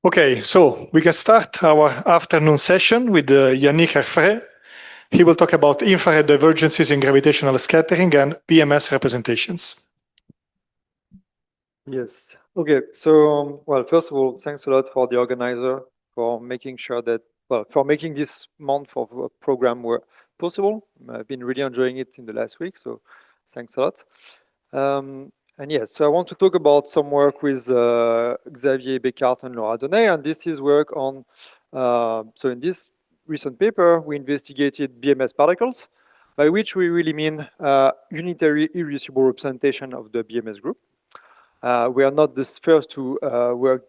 Okay, so we can start our afternoon session with Yannick Herfray. He will talk about infrared divergences in gravitational scattering and BMS representations. Yes. Okay. So, well, first of all, thanks a lot for the organizer for making sure that, well, for making this month of a program possible. I've been really enjoying it in the last week, so thanks a lot. And yes, so I want to talk about some work with Xavier Beccart and Laura Donnet, and this is work on, so in this recent paper, we investigated BMS particles, by which we really mean unitary irreducible representation of the BMS group. We are not the first to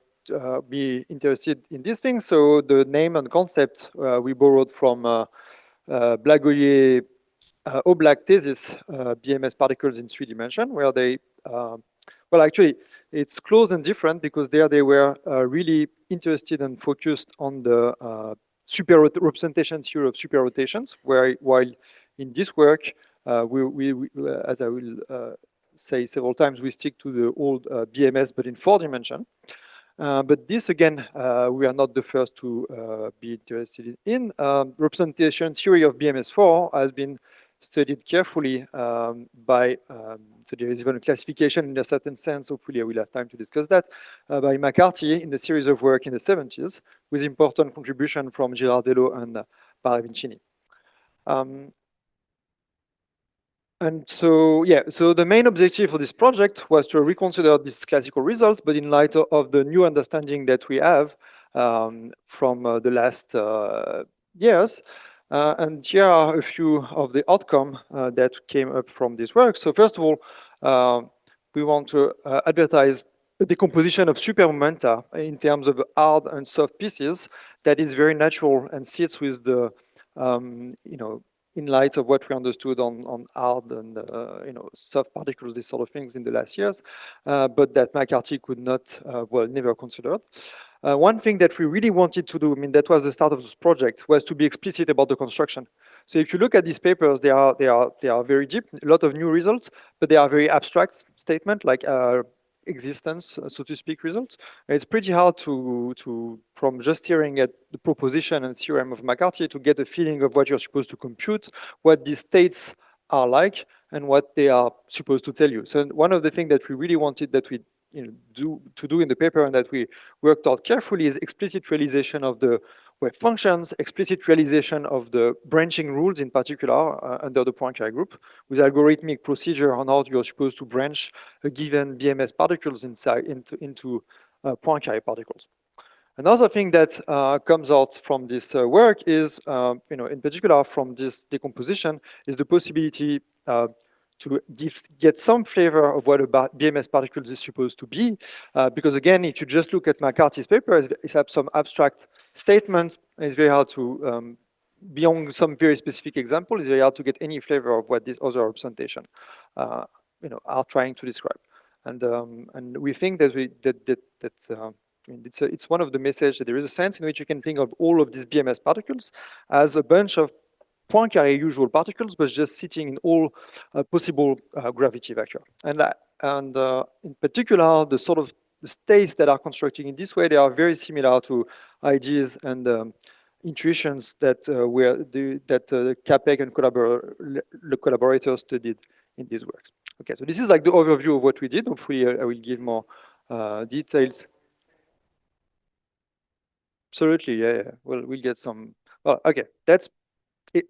be interested in these things, so the name and concept we borrowed from Blagoyer Oblak thesis, BMS particles in 3 dimensions, where they, well, actually, it's close and different because there they were really interested and focused on the representation theory of super rotations, while in this work, as I will say several times, we stick to the old BMS, but in 4 dimensions. But this, again, we are not the first to be interested in. Representation theory of BMS4 has been studied carefully by, so there is even a classification in a certain sense, hopefully I will have time to discuss that, by McCarthy in the series of work in the 70s, with important contribution from Girardello and Paravincini. And so, yeah, so the main objective for this project was to reconsider this classical result, but in light of the new understanding that we have from the last years. And here are a few of the outcomes that came up from this work. So first of all, we want to advertise the decomposition of supermomenta in terms of hard and soft pieces that is very natural and sits with the, you know, in light of what we understood on hard and soft particles, these sort of things in the last years, but that McCarthy could not, well, never considered. One thing that we really wanted to do, I mean, that was the start of this project, was to be explicit about the construction. So if you look at these papers, they are very deep, a lot of new results, but they are very abstract statements, like existence, so to speak, results. It's pretty hard to from just hearing at the proposition and theorem of McCarthy to get a feeling of what you're supposed to compute, what these states are like, and what they are supposed to tell you. So one of the things that we really wanted that we do in the paper and that we worked out carefully is explicit realization of the wave functions, explicit realization of the branching rules in particular under the Poincare group, with algorithmic procedure on how you're supposed to branch a given BMS particles into Poincare particles. Another thing that comes out from this work is, in particular from this decomposition, is the possibility to get some flavor of what a BMS particle is supposed to be. Because again, if you just look at McCarthy's paper, it has some abstract statements. And it's very hard to, beyond some very specific example, it's very hard to get any flavor of what these other representation are trying to describe. And we think that it's one of the messages that there is a sense in which you can think of all of these BMS particles as a bunch of Poincare usual particles, but just sitting in all possible gravity vector. And in particular, the sort of the states that are constructed in this way, they are very similar to ideas and intuitions that Capek and the collaborators studied in these works. Okay, so this is like the overview of what we did. Hopefully, I will give more details. Absolutely, yeah. Well, we'll get some. Well, okay, that's.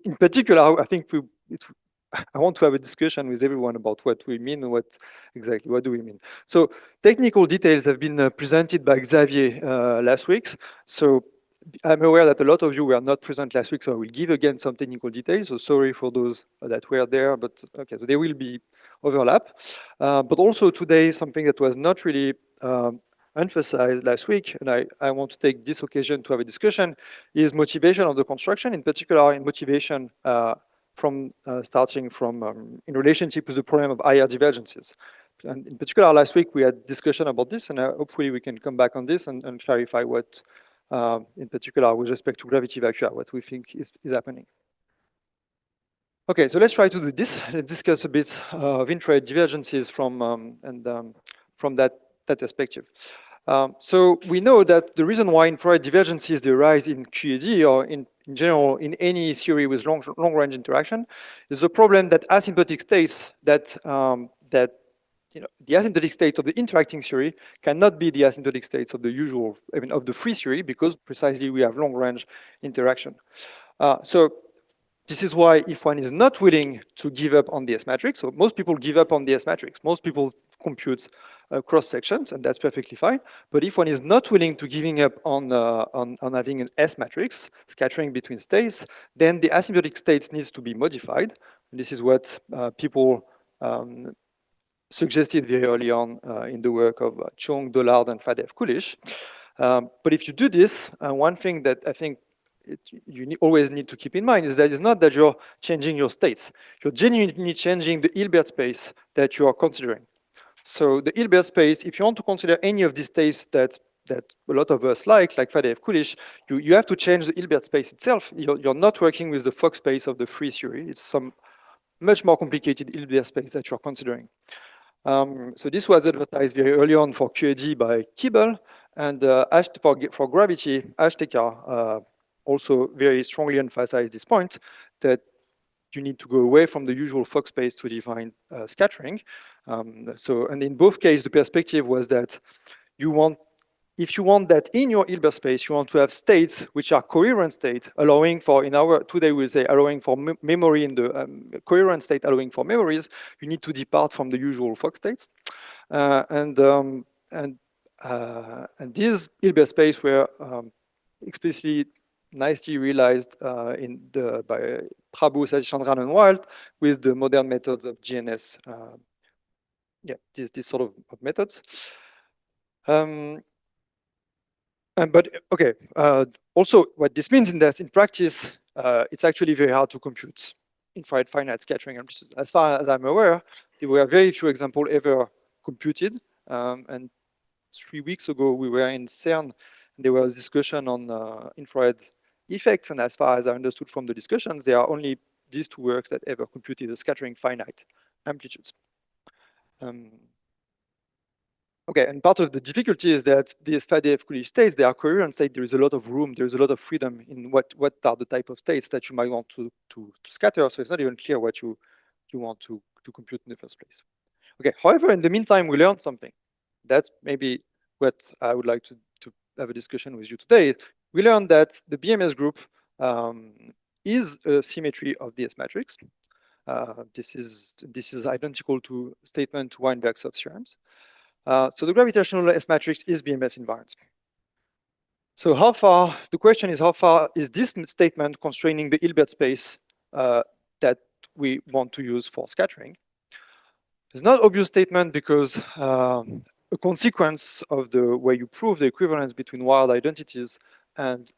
In particular, I think I want to have a discussion with everyone about what we mean and what do we mean. So technical details have been presented by Xavier last week. So I'm aware that a lot of you were not present last week, so I will give again some technical details. So sorry for those that were there, but okay, so there will be overlap. But also today, something that was not really emphasized last week, and I want to take this occasion to have a discussion, is motivation of the construction, in particular in motivation starting from in relationship with the problem of IR divergences. And in particular, last week we had discussion about this, and hopefully we can come back on this and clarify what, in particular with respect to gravity vector, what we think is happening. Okay, so let's try to do this. Let's discuss a bit of infrared divergences from that perspective. So we know that the reason why infrared divergences they arise in QED or in general in any theory with long-range interaction is a problem that asymptotic states that the asymptotic state of the interacting theory cannot be the asymptotic states of the usual, I mean, of the free theory because precisely we have long-range interaction. So this is why if one is not willing to give up on the S matrix, so most people give up on the S matrix, most people compute cross sections, and that's perfectly fine. But if one is not willing to giving up on having an S matrix scattering between states, then the asymptotic states needs to be modified. And this is what people suggested very early on in the work of Chung, Dollard, and Fadeev Kulish. But if you do this, one thing that I think you always need to keep in mind is that it's not that you're changing your states. You're genuinely changing the Hilbert space that you are considering. So the Hilbert space, if you want to consider any of these states that a lot of us like Fadeev Kulish, you have to change the Hilbert space itself. You're not working with the Fock space of the free theory. It's some much more complicated Hilbert space that you're considering. So this was advertised very early on for QED by Kibble, and for gravity, Ashtekar also very strongly emphasized this point that you need to go away from the usual Fock space to define scattering. And in both cases, the perspective was that if you want that in your Hilbert space, you want to have states which are coherent states, allowing for, today we'll say, allowing for memory in the coherent state, allowing for memories, you need to depart from the usual Fock states. And these Hilbert space were explicitly nicely realized by Prabhu, Sachandran, and Wild with the modern methods of GNS. This sort of methods. But okay, also what this means in practice, it's actually very hard to compute infrared finite scattering amplitudes. As far as I'm aware, there were very few examples ever computed. And 3 weeks ago, we were in CERN, and there was discussion on infrared effects. And as far as I understood from the discussions, there are only these two works that ever computed the scattering finite amplitudes. Okay, and part of the difficulty is that these Fadeev Kulish states, they are coherent states. There is a lot of room, there is a lot of freedom in what are the type of states that you might want to scatter. So it's not even clear what you want to compute in the first place. Okay, however, in the meantime, we learned something. That's maybe what I would like to have a discussion with you today. We learned that the BMS group is a symmetry of the S matrix. This is identical to statement Weinberg's of theorems. So the gravitational S matrix is BMS invariant. So the question is how far is this statement constraining the Hilbert space that we want to use for scattering? It's not an obvious statement because a consequence of the way you prove the equivalence between wild identities and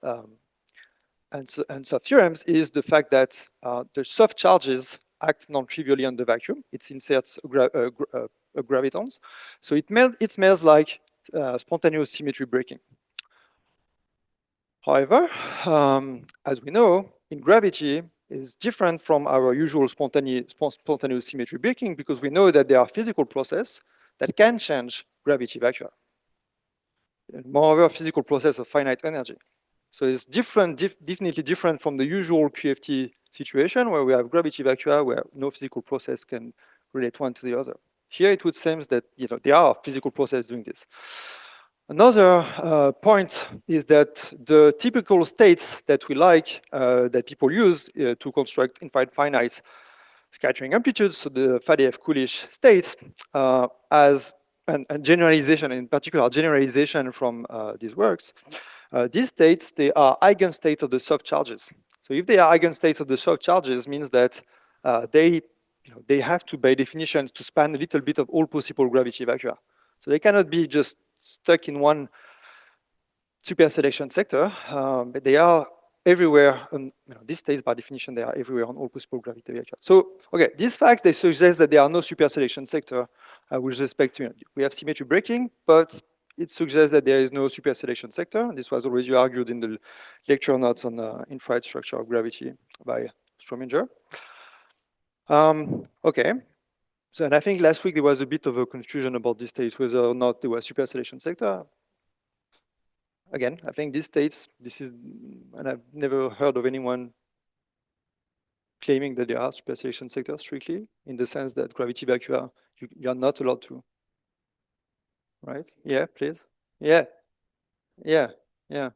soft theorems is the fact that the soft charges act non-trivially on the vacuum. It inserts gravitons. So it smells like spontaneous symmetry breaking. However, as we know, in gravity is different from our usual spontaneous symmetry breaking because we know that there are physical processes that can change gravity vacua. Moreover, physical process of finite energy. So it's definitely different from the usual QFT situation where we have gravity vacua where no physical process can relate one to the other. Here it would seem that there are physical processes doing this. Another point is that the typical states that we like, that people use to construct infrared finite scattering amplitudes, so the Fadeev Kulish states, as and generalization, in particular generalization from these works, these states, they are eigenstates of the soft charges. So if they are eigenstates of the soft charges, means that they have to, by definition, to span a little bit of all possible gravity vacua. So they cannot be just stuck in one superselection sector, but they are everywhere. These states, by definition, they are everywhere on all possible gravity vacua. So, okay, these facts, they suggest that there are no superselection sector with respect to, we have symmetry breaking, but it suggests that there is no superselection sector. This was already argued in the lecture notes on infrared structure of gravity by Strominger. Okay. So, and I think last week there was a bit of a confusion about these states, whether or not there was superselection sector. again, I think these states, this is, and I've never heard of anyone claiming that they are superselection sectors strictly, in the sense that gravity vacua, you are not allowed to, right? Yeah, please. Yeah, yeah, yeah.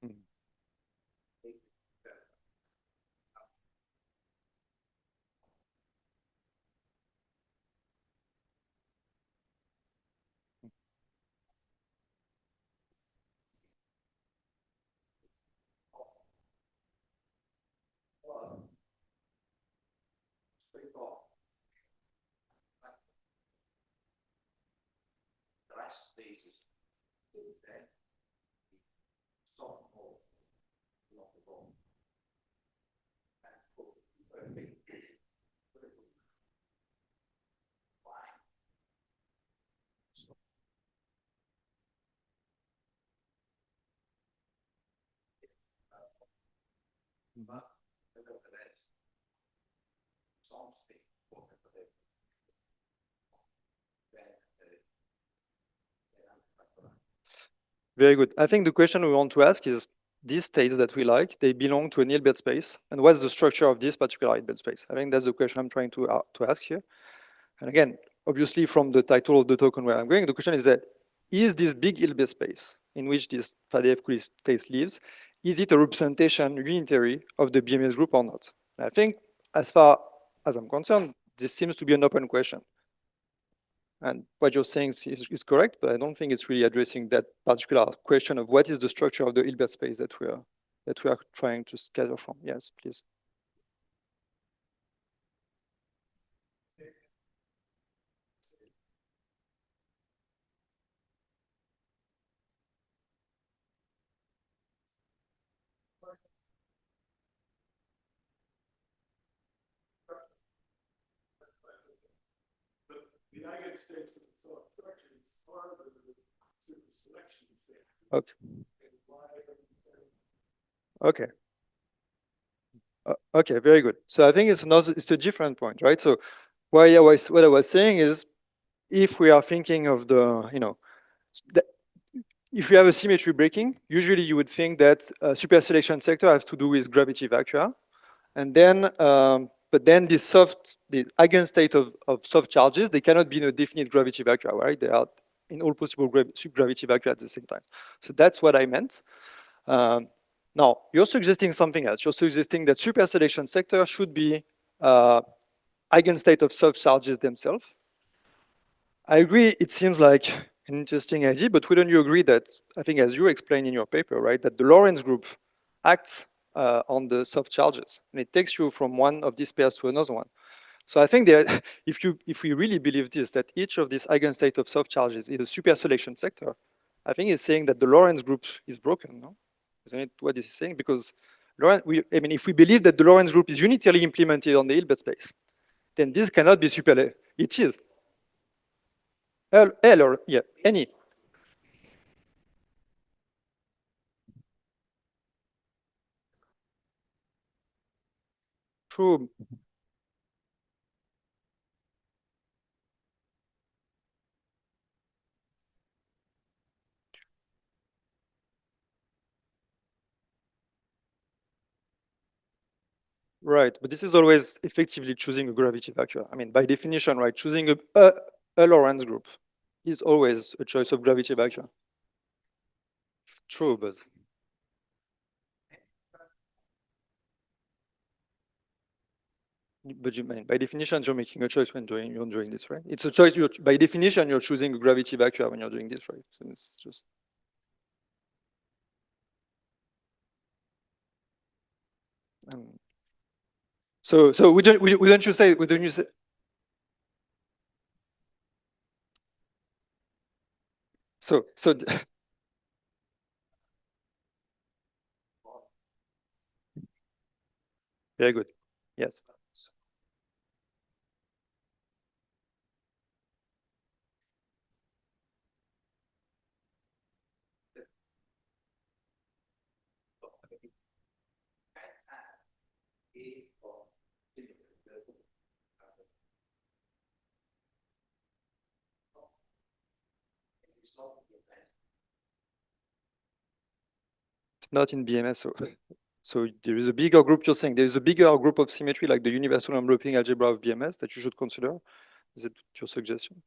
Mm. Very good. I think the question we want to ask is, these states that we like, they belong to an Hilbert space, and what's the structure of this particular Hilbert space? I think that's the question I'm trying to ask here. And again, obviously from the title of the token where I'm going, the question is that, is this big Hilbert space in which this Faddeev state lives, is it a representation unitary of the BMS group or not? And I think as far as I'm concerned, this seems to be an open question. And what you're saying is correct, but I don't think it's really addressing that particular question of what is the structure of the Hilbert space that we are trying to gather from. Yes, please. Okay. Okay. Okay, very good. So I think it's a different point, right? So what I was saying is, if we are thinking of the, if you have a symmetry breaking, usually you would think that a super selection sector has to do with gravity vacua. And then, but then the eigenstate of soft charges, they cannot be in a definite gravity vacua, right? They are in all possible gravity vacua at the same time. So that's what I meant. Now, you're suggesting something else. You're suggesting that super selection sector should be eigenstate of soft charges themselves. I agree, it seems like an interesting idea, but wouldn't you agree that, I think as you explained in your paper, right, that the Lorentz group acts on the soft charges, and it takes you from one of these pairs to another one. So I think that if we really believe this, that each of these eigenstate of soft charges is a super selection sector, I think it's saying that the Lorentz group is broken, no? Isn't it what this is saying? Because if we believe that the Lorentz group is unitarily implemented on the Hilbert space, then this cannot be super. It is. L or yeah, any. True. Right, but this is always effectively choosing a gravity vector. I mean, by definition, right, choosing a Lorentz group is always a choice of gravity vector. True, but you mean by definition you're making a choice when you're doing this, right? It's a choice. By definition, you're choosing a gravity vector when you're doing this, right? So it's just. Um, so wouldn't you say? Wouldn't you say? So very good. Yes. It's not in BMS, so there is a bigger group. You're saying there is a bigger group of symmetry, like the universal enveloping algebra of BMS, that you should consider. Is it your suggestion?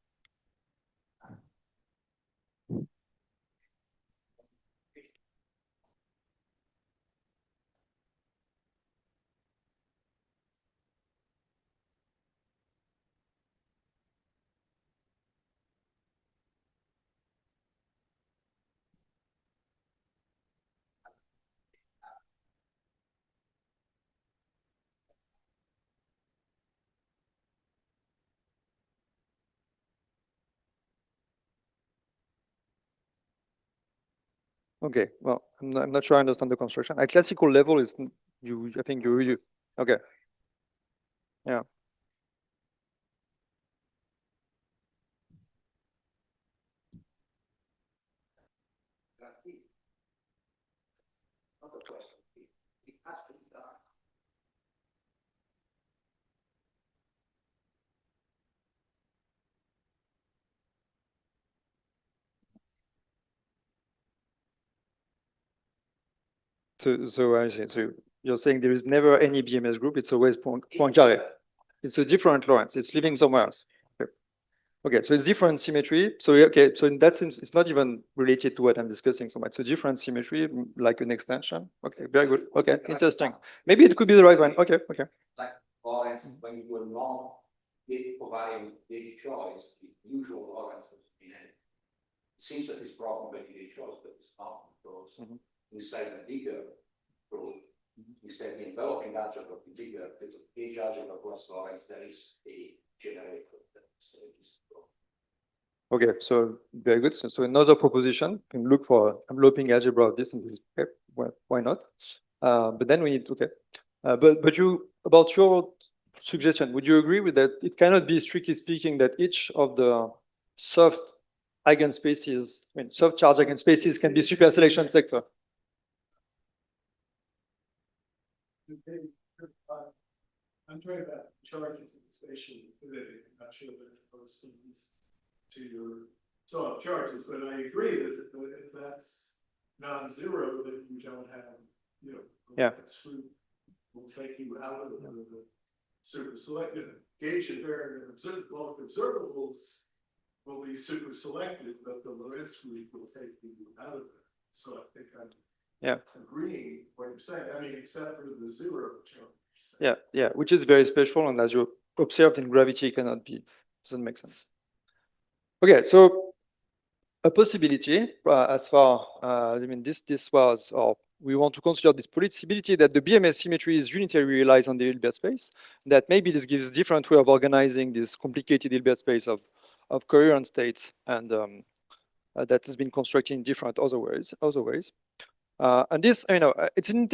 Okay, well, I'm not sure I understand the construction. At classical level, is you. I think you. Okay. Yeah. So I see. So you're saying there is never any BMS group. It's always Poincaré. It's a different Lorentz. It's living somewhere else. Okay. Okay, so it's different symmetry. So okay, so in that sense, it's not even related to what I'm discussing so much. It's a different symmetry, like an extension. Okay, very good. Okay, interesting. Maybe it could be the right one. Okay, okay. Like Lorentz, when you do a non-big covariant big choice, the usual Lorentz is it seems that it's problem with the choice, but it's not because we say the bigger group, we say the enveloping algebra of the bigger, it's a gauge algebra plus Lorentz, there is a generator that stays. Okay, so very good. So another proposition, you can look for enveloping algebra of this and this. Okay, well, why not? But then we need, okay. But you, about your suggestion, would you agree with that? It cannot be strictly speaking that each of the soft eigenspaces, I mean, soft charge eigenspaces can be super selection sector. I'm talking about charges in the spatial fluidity. I'm not sure that it corresponds to your soft charges, but I agree that if that's non-zero, then you don't have, that group will take you out of the super selected gauge invariant observables will be super selected, but the Lorentz group will take you out of it. So I think I'm agreeing what you're saying. I mean, except for the zero charge. Yeah, which is very special, and as you observed in gravity, cannot be, doesn't make sense. Okay, so a possibility, as far, I mean, this was, or we want to consider this possibility that the BMS symmetry is unitarily realized on the Hilbert space, that maybe this gives different way of organizing this complicated Hilbert space of coherent states, and that has been constructed in different other ways. And this, it's an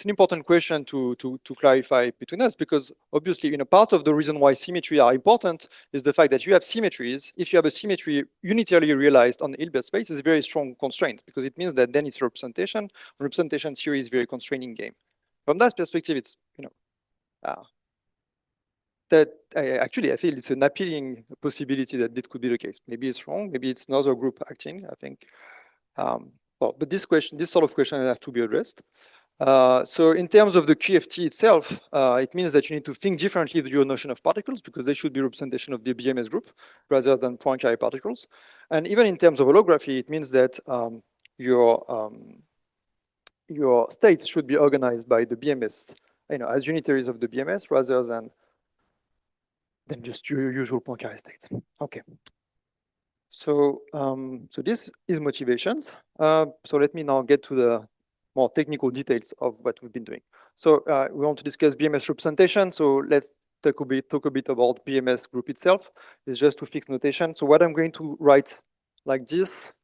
important question to clarify between us, because obviously, part of the reason why symmetry are important is the fact that you have symmetries. If you have a symmetry unitarily realized on the Hilbert space, is a very strong constraint, because it means that then it's representation. Representation theory is very constraining game. From that perspective, it's actually I feel it's an appealing possibility that this could be the case. Maybe it's wrong. Maybe it's another group acting. I think. But this sort of question have to be addressed. So in terms of the QFT itself, it means that you need to think differently with your notion of particles, because they should be representation of the BMS group rather than Poincaré particles. And even in terms of holography, it means that your states should be organized by the BMS, as unitaries of the BMS rather than just your usual Poincaré states. Okay. So, so this is motivations. So let me now get to the more technical details of what we've been doing. So we want to discuss BMS representation. So let's talk a bit about BMS group itself. It's just to fix notation. So what I'm going to write like this,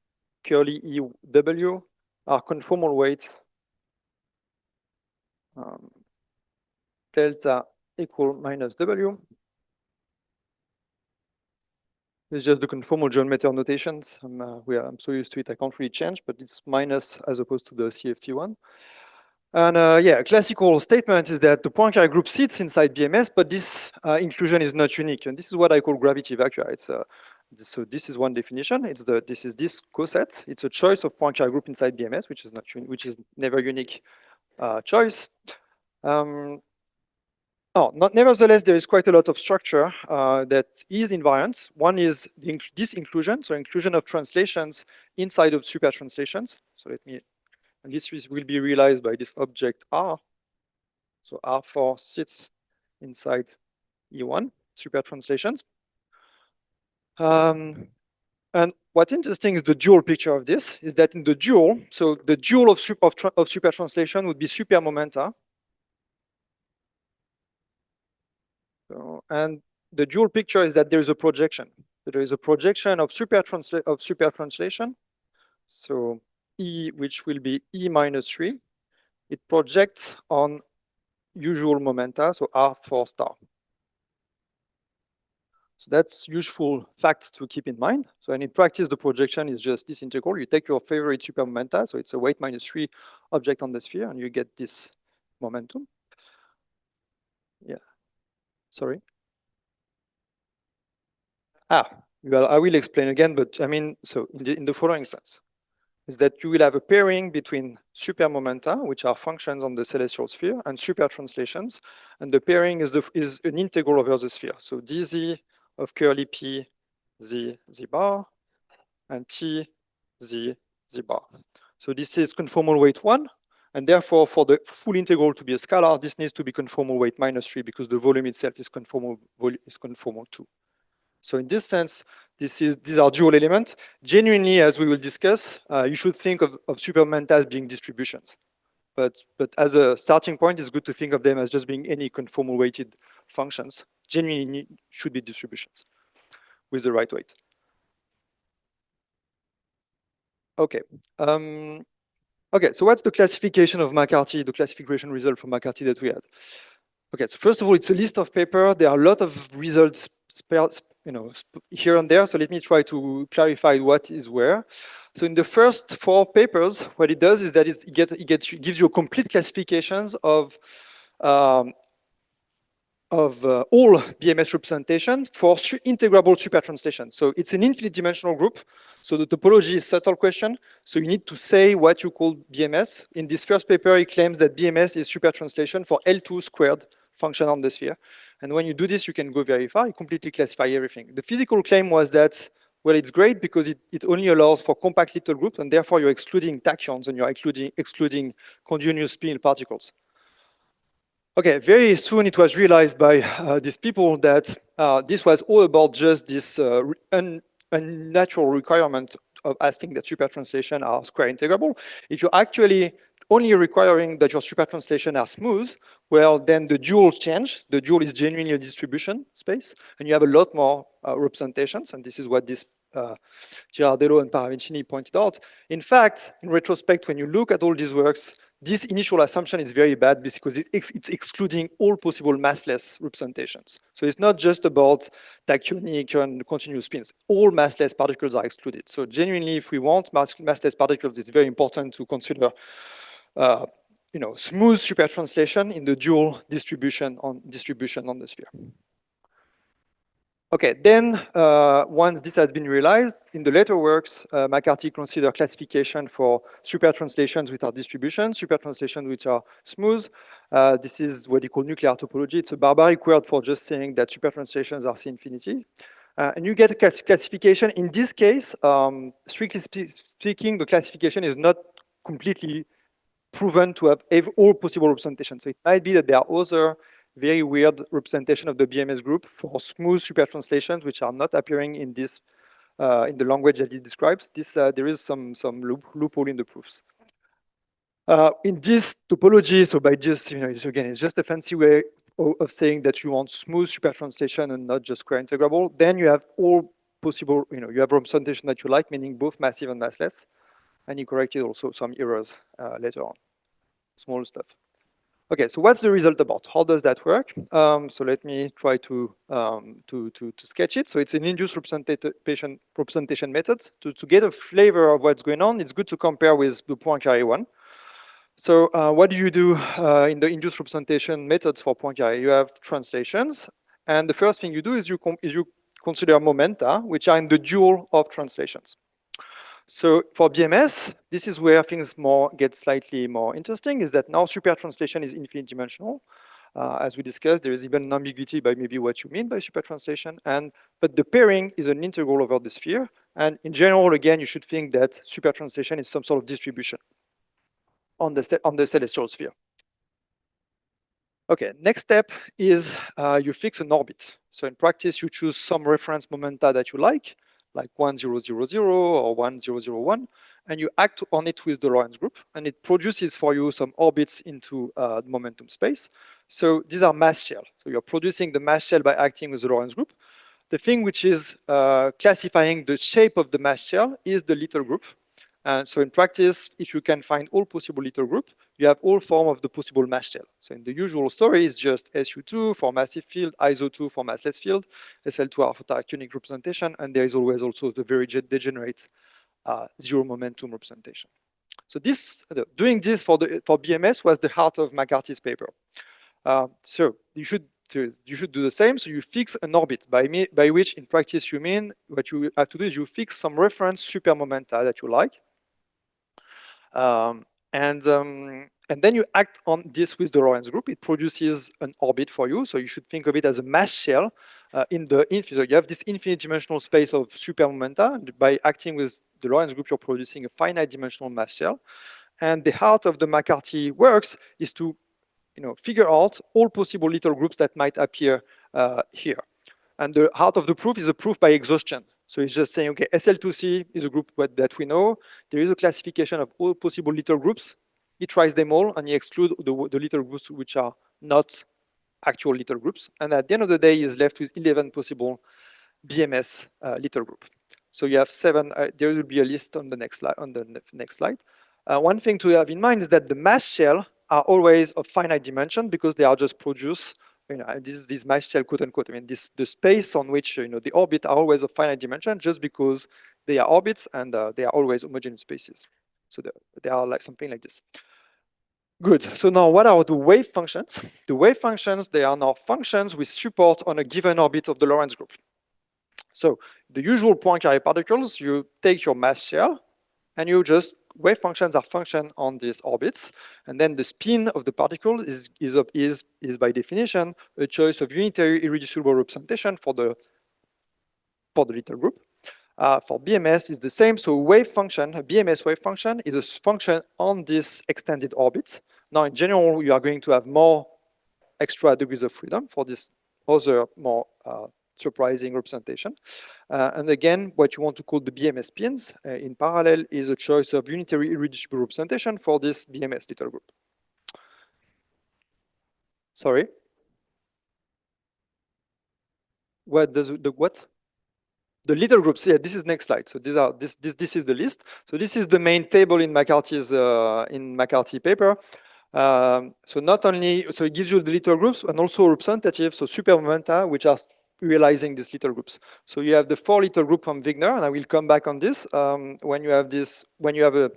curly EW are conformal weights delta equal minus W. It's just the conformal geometry notations. I'm so used to it, I can't really change, but it's minus as opposed to the CFT one. And yeah, a classical statement is that the Poincaré group sits inside BMS, but this inclusion is not unique. And this is what I call gravity vacua. It's So this is one definition. It's this coset. It's a choice of Poincare group inside BMS, which is never unique choice. Nevertheless, there is quite a lot of structure that is invariant. One is this inclusion, so inclusion of translations inside of super translations. So and this will be realized by this object R. So R4 sits inside E1, super translations. And what's interesting is the dual picture of this, is that in the dual, so the dual of super translation would be super momenta. So, and the dual picture is that there is a projection. So there is a projection of super translation. So E, which will be E minus 3, it projects on usual momenta, so R4 star. So that's useful facts to keep in mind. So, and in practice, the projection is just this integral. You take your favorite super momenta, so it's a weight minus 3 object on the sphere, and you get this momentum. Yeah. Sorry. Well, I will explain again, but I mean, so in the following sense, is that you will have a pairing between super momenta, which are functions on the celestial sphere, and super translations, and the pairing is an integral over the sphere. So dz of curly p z bar, and t z bar. So this is conformal weight 1, and therefore for the full integral to be a scalar, this needs to be conformal weight minus 3 because the volume itself is conformal 2. So in this sense, these are dual elements. Genuinely, as we will discuss, you should think of super momenta as being distributions. But as a starting point, it's good to think of them as just being any conformal weighted functions. Genuinely should be distributions with the right weight. Okay. Okay, so what's the classification of McCarthy, the classification result for McCarthy that we had? Okay, so first of all, it's a list of paper. There are a lot of results here and there. So let me try to clarify what is where. So in the first 4 papers, what it does is that it gives you a complete classifications of all BMS representation for integrable super translation. So it's an infinite dimensional group. So the topology is subtle question. So you need to say what you call BMS. In this first paper, it claims that BMS is super translation for L2 squared function on the sphere. And when you do this, you can go very far. You completely classify everything. The physical claim was that, well, it's great because it only allows for compact little groups, and therefore you're excluding tachyons and you're excluding continuous spin particles. Okay, very soon it was realized by these people that this was all about just this unnatural requirement of asking that super translation are square integrable. If you're actually only requiring that your super translation are smooth, well, then the duals change. The dual is genuinely a distribution space, and you have a lot more representations, and this is what this Girardello and Paravicini pointed out. In fact, in retrospect, when you look at all these works, this initial assumption is very bad because it's excluding all possible massless representations. So it's not just about tachyonic and continuous spins. All massless particles are excluded. So genuinely, if we want massless particles, it's very important to consider smooth super translation in the dual distribution on the sphere. Okay, then once this has been realized, in the later works, McCarthy considered classification for super translations which are distributions, super translations which are smooth. This is what you call nuclear topology. It's a barbaric word for just saying that super translations are C-infinity. And you get a classification. In this case, strictly speaking, the classification is not completely proven to have all possible representations. So it might be that there are other very weird representation of the BMS group for smooth super translations, which are not appearing in this in the language that it describes. There is some loophole in the proofs. In this topology, so by just it's just a fancy way of saying that you want smooth super translation and not just square integrable. Then you have all possible, you have representation that you like, meaning both massive and massless, and you corrected also some errors later on, small stuff. Okay, so what's the result about? How does that work? So let me try to sketch it. So it's an induced representation method. To get a flavor of what's going on, it's good to compare with the Poincare one. So what do you do in the induced representation methods for Poincare? You have translations, and the first thing you do is you consider momenta, which are in the dual of translations. So for BMS, this is where things get slightly more interesting, is that now super translation is infinite dimensional. As we discussed, there is even an ambiguity by maybe what you mean by super translation, but the pairing is an integral over the sphere. And in general, again, you should think that super translation is some sort of distribution on the celestial sphere. Okay, next step is you fix an orbit. So in practice, you choose some reference momenta that you like 1000 or 1001, and you act on it with the Lorentz group, and it produces for you some orbits into the momentum space. So these are mass shell. So you're producing the mass shell by acting with the Lorentz group. The thing which is classifying the shape of the mass shell is the little group. And so in practice, if you can find all possible little group, you have all form of the possible mass shell. So in the usual story, it's just SU2 for massive field, ISO2 for massless field, SL2R for tachyonic representation, and there is always also the very degenerate zero momentum representation. So doing this for BMS was the heart of McCarthy's paper. So you should do the same. So you fix an orbit, by which in practice you mean what you have to do is you fix some reference super momenta that you like. And then you act on this with the Lorentz group. It produces an orbit for you. So you should think of it as a mass shell in the infinite. You have this infinite dimensional space of super momenta. And by acting with the Lorentz group, you're producing a finite dimensional mass shell. And the heart of the McCarthy works is to figure out all possible little groups that might appear here. And the heart of the proof is a proof by exhaustion. So it's just saying, okay, SL2C is a group that we know. There is a classification of all possible little groups. He tries them all, and he excludes the little groups which are not actual little groups. And at the end of the day, he is left with 11 possible BMS little group. So you have 7. There will be a list on the next slide. One thing to have in mind is that the mass shell are always of finite dimension because they are just produced. This mass shell, quote unquote. I mean, the space on which the orbit are always of finite dimension, just because they are orbits and they are always homogeneous spaces. So they are like something like this. Good. So now, what are the wave functions? The wave functions, they are now functions with support on a given orbit of the Lorentz group. So the usual Poincare particles, you take your mass shell, and you just wave functions are function on these orbits, and then the spin of the particle is by definition a choice of unitary irreducible representation for the little group. For BMS is the same. So wave function, a BMS wave function is a function on this extended orbit. Now in general, you are going to have more extra degrees of freedom for this other more surprising representation. And again, what you want to call the BMS spins in parallel is a choice of unitary irreducible representation for this BMS little group. Sorry? What does the what? The little groups, yeah, this is next slide. So this is the list. So this is the main table in McCarthy's McCarthy paper. So not only, so it gives you the little groups and also representative, so super momenta, which are realizing these little groups. So you have the 4 little group from Wigner, and I will come back on this. When you have a,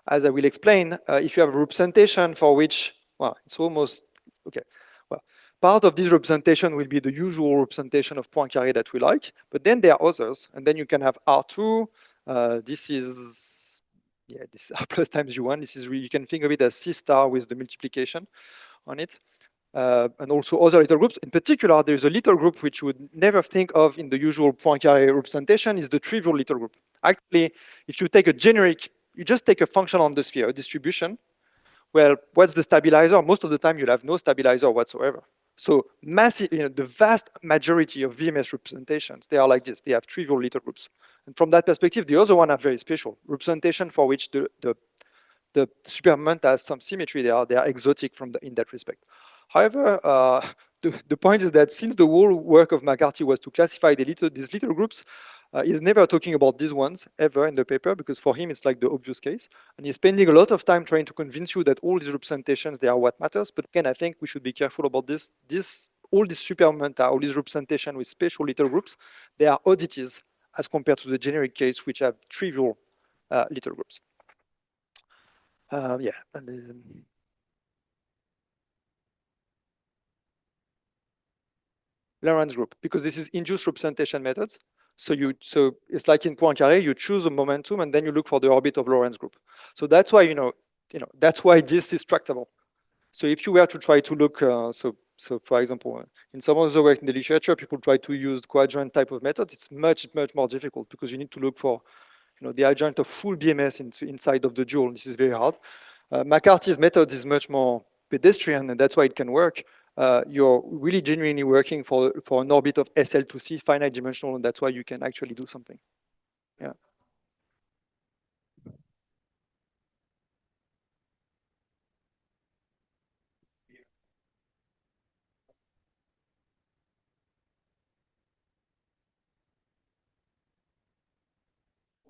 as I will explain, if you have a representation for which, well, it's almost, okay. Well, part of this representation will be the usual representation of Poincare that we like, but then there are others, and then you can have R2, this is R plus times U1. This is really, you can think of it as C star with the multiplication on it. And also other little groups. In particular, there's a little group which you would never think of in the usual Poincare representation is the trivial little group. Actually, if you take a generic, you just take a function on the sphere, a distribution. Well, what's the stabilizer? Most of the time, you'll have no stabilizer whatsoever. So massive, the vast majority of VMS representations, they are like this. They have trivial little groups. And from that perspective, the other one are very special. Representation for which the supermomenta has some symmetry. They are exotic in that respect. However, the point is that since the whole work of McCarthy was to classify these little groups, he's never talking about these ones ever in the paper, because for him it's like the obvious case. And he's spending a lot of time trying to convince you that all these representations, they are what matters. But again, I think we should be careful about this. All these supermomenta, all these representation with special little groups, they are oddities as compared to the generic case, which have trivial little groups. Yeah. And, Lorentz group, because this is induced representation methods. So it's like in Poincaré, you choose a momentum and then you look for the orbit of Lorentz group. So that's why that's why this is tractable. So if you were to try to look, so for example, in some of the work in the literature, people try to use quadrant type of methods. It's much more difficult because you need to look for the adjoint of full BMS inside of the dual. This is very hard. McCarthy's method is much more pedestrian, and that's why it can work. You're really genuinely working for an orbit of SL2C, finite dimensional, and that's why you can actually do something. Yeah.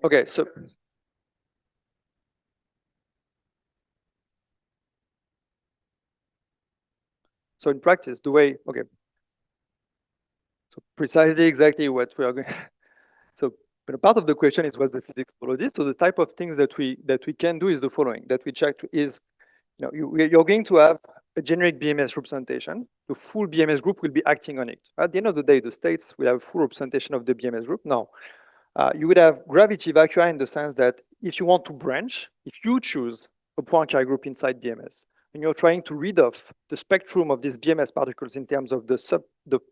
Okay, so in practice, the way, okay. So precisely exactly what we are going. So but part of the question is what's the physics topology. So the type of things that we can do is the following. That we check is, you're going to have a generic BMS representation. The full BMS group will be acting on it. At the end of the day, the states will have full representation of the BMS group. Now, you would have gravity vacua in the sense that if you want to branch, if you choose a Poincare group inside BMS, and you're trying to read off the spectrum of these BMS particles in terms of the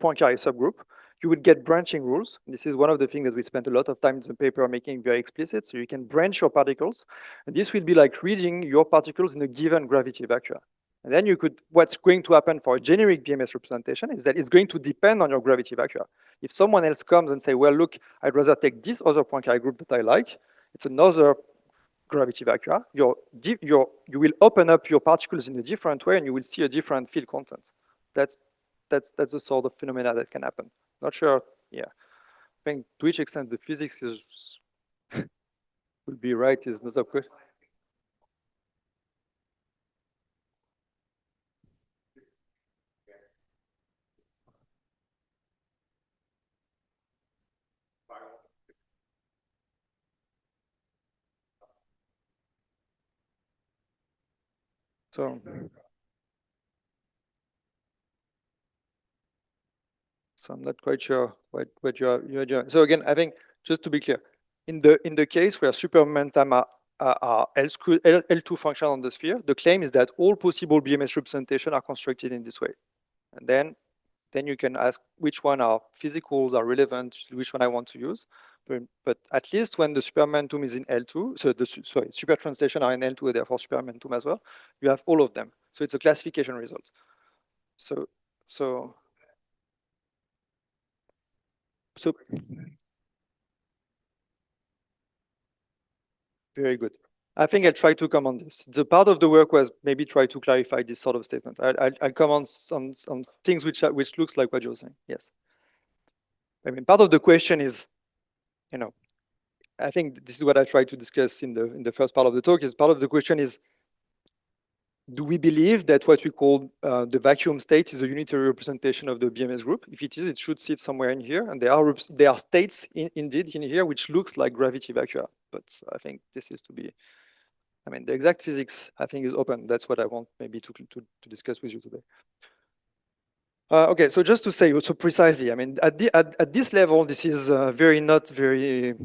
Poincare subgroup, you would get branching rules. This is one of the things that we spent a lot of time in the paper making very explicit. So you can branch your particles, and this will be like reading your particles in a given gravity vacua. And then what's going to happen for a generic BMS representation is that it's going to depend on your gravity vacua. If someone else comes and say, well, look, I'd rather take this other Poincare group that I like, it's another gravity vacua, you will open up your particles in a different way and you will see a different field content. That's the sort of phenomena that can happen. Not sure, yeah. I think to which extent the physics is will be right is another question. So I'm not quite sure what you're doing. So again, I think just to be clear, in the case where super momentum are L2 function on the sphere, the claim is that all possible BMS representation are constructed in this way, and then you can ask which one are physicals are relevant, which one I want to use. But at least when the super momentum is in L2, so super translation are in L2, and therefore super momentum as well, you have all of them. So it's a classification result. So very good. I think I'll try to come on this. The part of the work was maybe try to clarify this sort of statement. I'll come on things which looks like what you're saying. Yes. I mean, part of the question is, I think this is what I tried to discuss in the first part of the talk. Is part of the question is, do we believe that what we call the vacuum state is a unitary representation of the BMS group? If it is, it should sit somewhere in here, and there are states indeed in here which looks like gravity vacua. But I think this is to be. I mean, the exact physics, I think, is open. That's what I want maybe to discuss with you today. Okay, so just to say, so precisely, I mean, at this level, this is not very,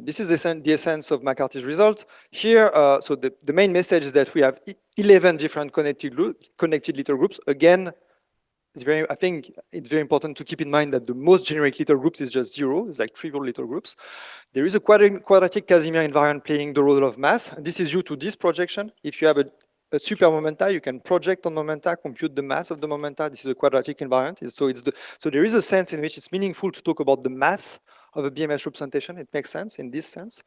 this is the essence of McCarthy's result. Here, so the main message is that we have 11 different connected little groups. Again, I think it's very important to keep in mind that the most generic little groups is just 0. It's like trivial little groups. There is a quadratic Casimir invariant playing the role of mass. And this is due to this projection. If you have a super momenta, you can project on momenta, compute the mass of the momenta. This is a quadratic invariant. So there is a sense in which it's meaningful to talk about the mass of a BMS representation. It makes sense in this sense.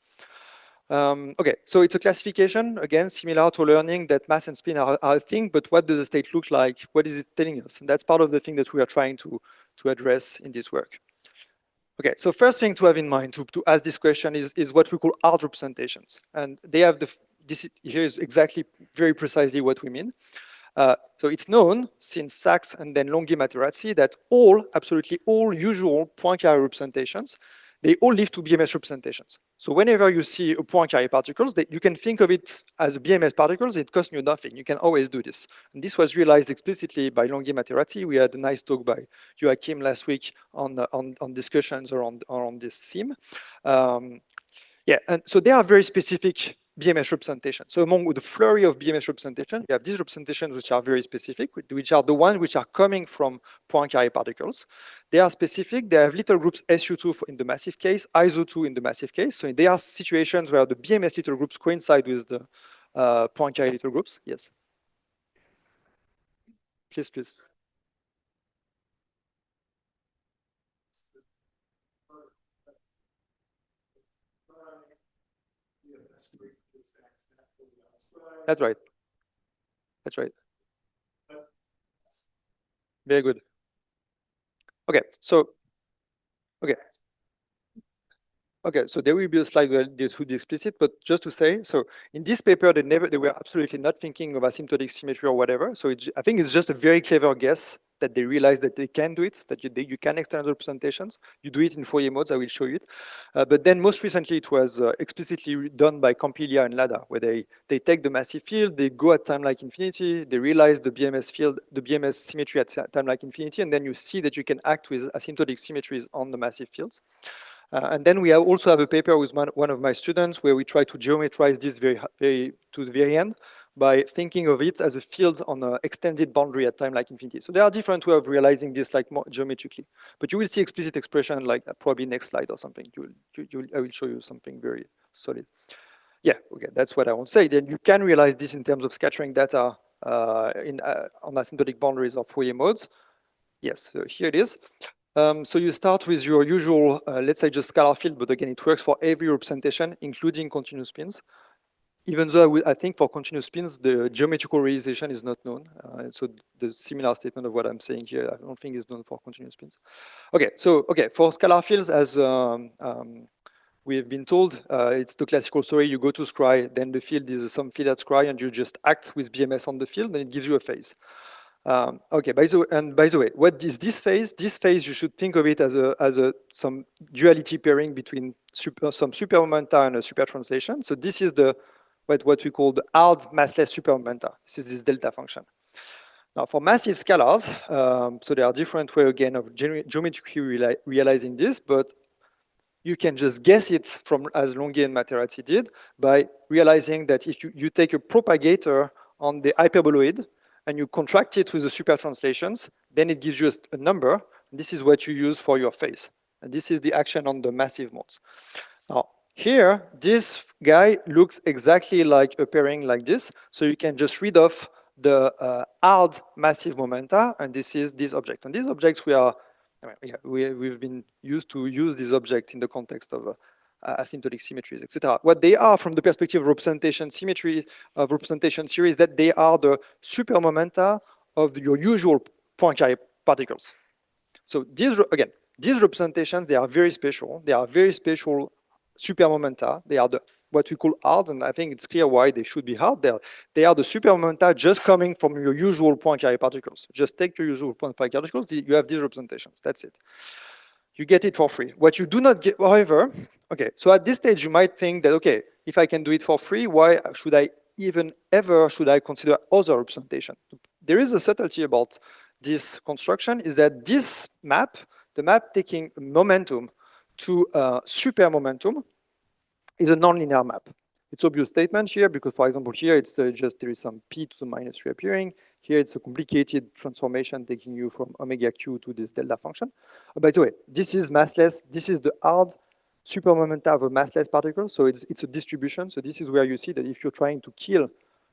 Okay, so it's a classification, again, similar to learning that mass and spin are a thing, but what does the state look like? What is it telling us? And that's part of the thing that we are trying to address in this work. Okay, so first thing to have in mind to ask this question is what we call hard representations. And they have here is exactly very precisely what we mean. So it's known since Sachs and then Longhi Materazzi that absolutely all usual Poincare representations, they all lead to BMS representations. So whenever you see a Poincare particles, you can think of it as BMS particles. It costs you nothing. You can always do this. And this was realized explicitly by Longhi Materati. We had a nice talk by Joachim last week on discussions around this theme. Yeah, and so they are very specific BMS representation. So among the flurry of BMS representation, you have these representations which are very specific, which are the ones which are coming from Poincare particles. They are specific. They have little groups SU2 in the massive case, ISO2 in the massive case. So they are situations where the BMS little groups coincide with the Poincare little groups. Yes. Please, please. That's right. That's right. Very good. Okay, so okay, so there will be a slide where this would be explicit, but just to say, so in this paper, they were absolutely not thinking of asymptotic symmetry or whatever. So I think it's just a very clever guess that they realize that they can do it, that you can extend representations. You do it in Fourier modes, I will show you it. But then most recently, it was explicitly done by Campiglia and Lada, where they take the massive field, they go at time like infinity, they realize the BMS field, the BMS symmetry at time like infinity, and then you see that you can act with asymptotic symmetries on the massive fields. And then we also have a paper with one of my students where we try to geometrize this to the very end by thinking of it as a field on an extended boundary at time like infinity. So there are different ways of realizing this like more geometrically. But you will see explicit expression like probably next slide or something. I will show you something very solid. Yeah, okay, that's what I want to say. Then you can realize this in terms of scattering data on asymptotic boundaries of Fourier modes. Yes, so here it is. So you start with your usual, let's say just scalar field, but again, it works for every representation, including continuous spins. Even though I think for continuous spins, the geometrical realization is not known. So the similar statement of what I'm saying here, I don't think is known for continuous spins. Okay, so for scalar fields, as we have been told, it's the classical story. You go to scry, then the field is some field at scry, and you just act with BMS on the field, and it gives you a phase. Okay, by the way, what is this phase? This phase, you should think of it as some duality pairing between some supermomenta and a super translation. So this is what we call the hard massless supermomenta. This is this delta function. Now for massive scalars, so there are different ways again of geometrically realizing this, but you can just guess it from as Longhi and Materati did by realizing that if you take a propagator on the hyperboloid, and you contract it with the super translations, then it gives you a number. This is what you use for your phase. And this is the action on the massive modes. Now, here, this guy looks exactly like a pairing like this. So you can just read off the hard massive momenta, and this is this object. And these objects we've been used to use these objects in the context of asymptotic symmetries, etc. What they are from the perspective of representation symmetry of representation series, that they are the supermomenta of your usual Poincare particles. So these representations, they are very special. They are very special supermomenta. They are what we call hard, and I think it's clear why they should be hard. They are the supermomenta just coming from your usual Poincare particles. Just take your usual Poincare particles, you have these representations. That's it. You get it for free. What you do not get, however, okay, so at this stage, you might think that, okay, if I can do it for free, why should I consider other representation? There is a subtlety about this construction, is that this map, the map taking momentum to super momentum, is a nonlinear map. It's obvious statement here because, for example, here it's just there is some p to the minus 3 appearing. Here it's a complicated transformation taking you from omega q to this delta function. By the way, this is massless. This is the hard supermomenta of a massless particle. So it's a distribution. So this is where you see that if you're trying to kill,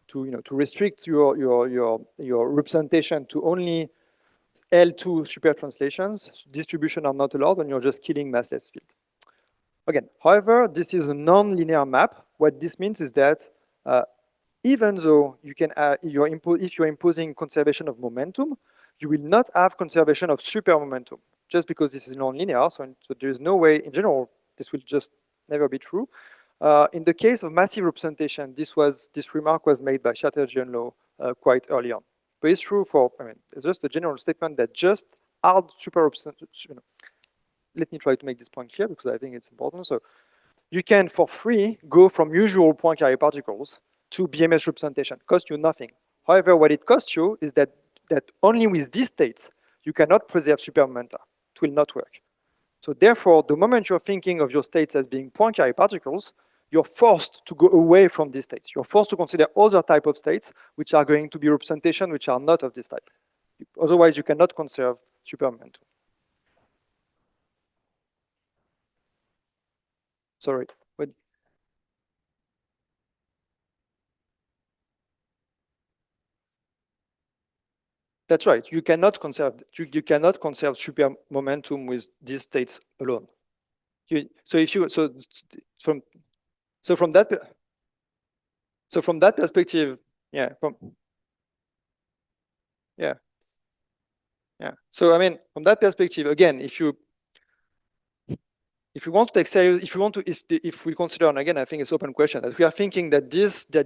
to restrict your representation to only L2 super translations, distribution are not allowed, and you're just killing massless field. Again, however, this is a non-linear map. What this means is that even though you can, if you're imposing conservation of momentum, you will not have conservation of super momentum, just because this is non-linear. So there is no way, in general, this will just never be true. In the case of massive representation, this remark was made by Chatterjee and Lowe quite early on. But it's true for, it's just a general statement that just hard super representation, let me try to make this point clear because I think it's important. So you can, for free, go from usual Poincare particles to BMS representation. Cost you nothing. However, what it costs you is that only with these states, you cannot preserve supermomenta. It will not work. So therefore, the moment you're thinking of your states as being Poincare particles, you're forced to go away from these states. You're forced to consider other type of states which are going to be representation which are not of this type. Otherwise, you cannot conserve supermomentum. Sorry. But that's right. You cannot conserve super momentum with these states alone. From that perspective, yeah, yeah. So I mean, from that perspective, again, if you want to take serious, if we consider, and again, I think it's open question, that we are thinking that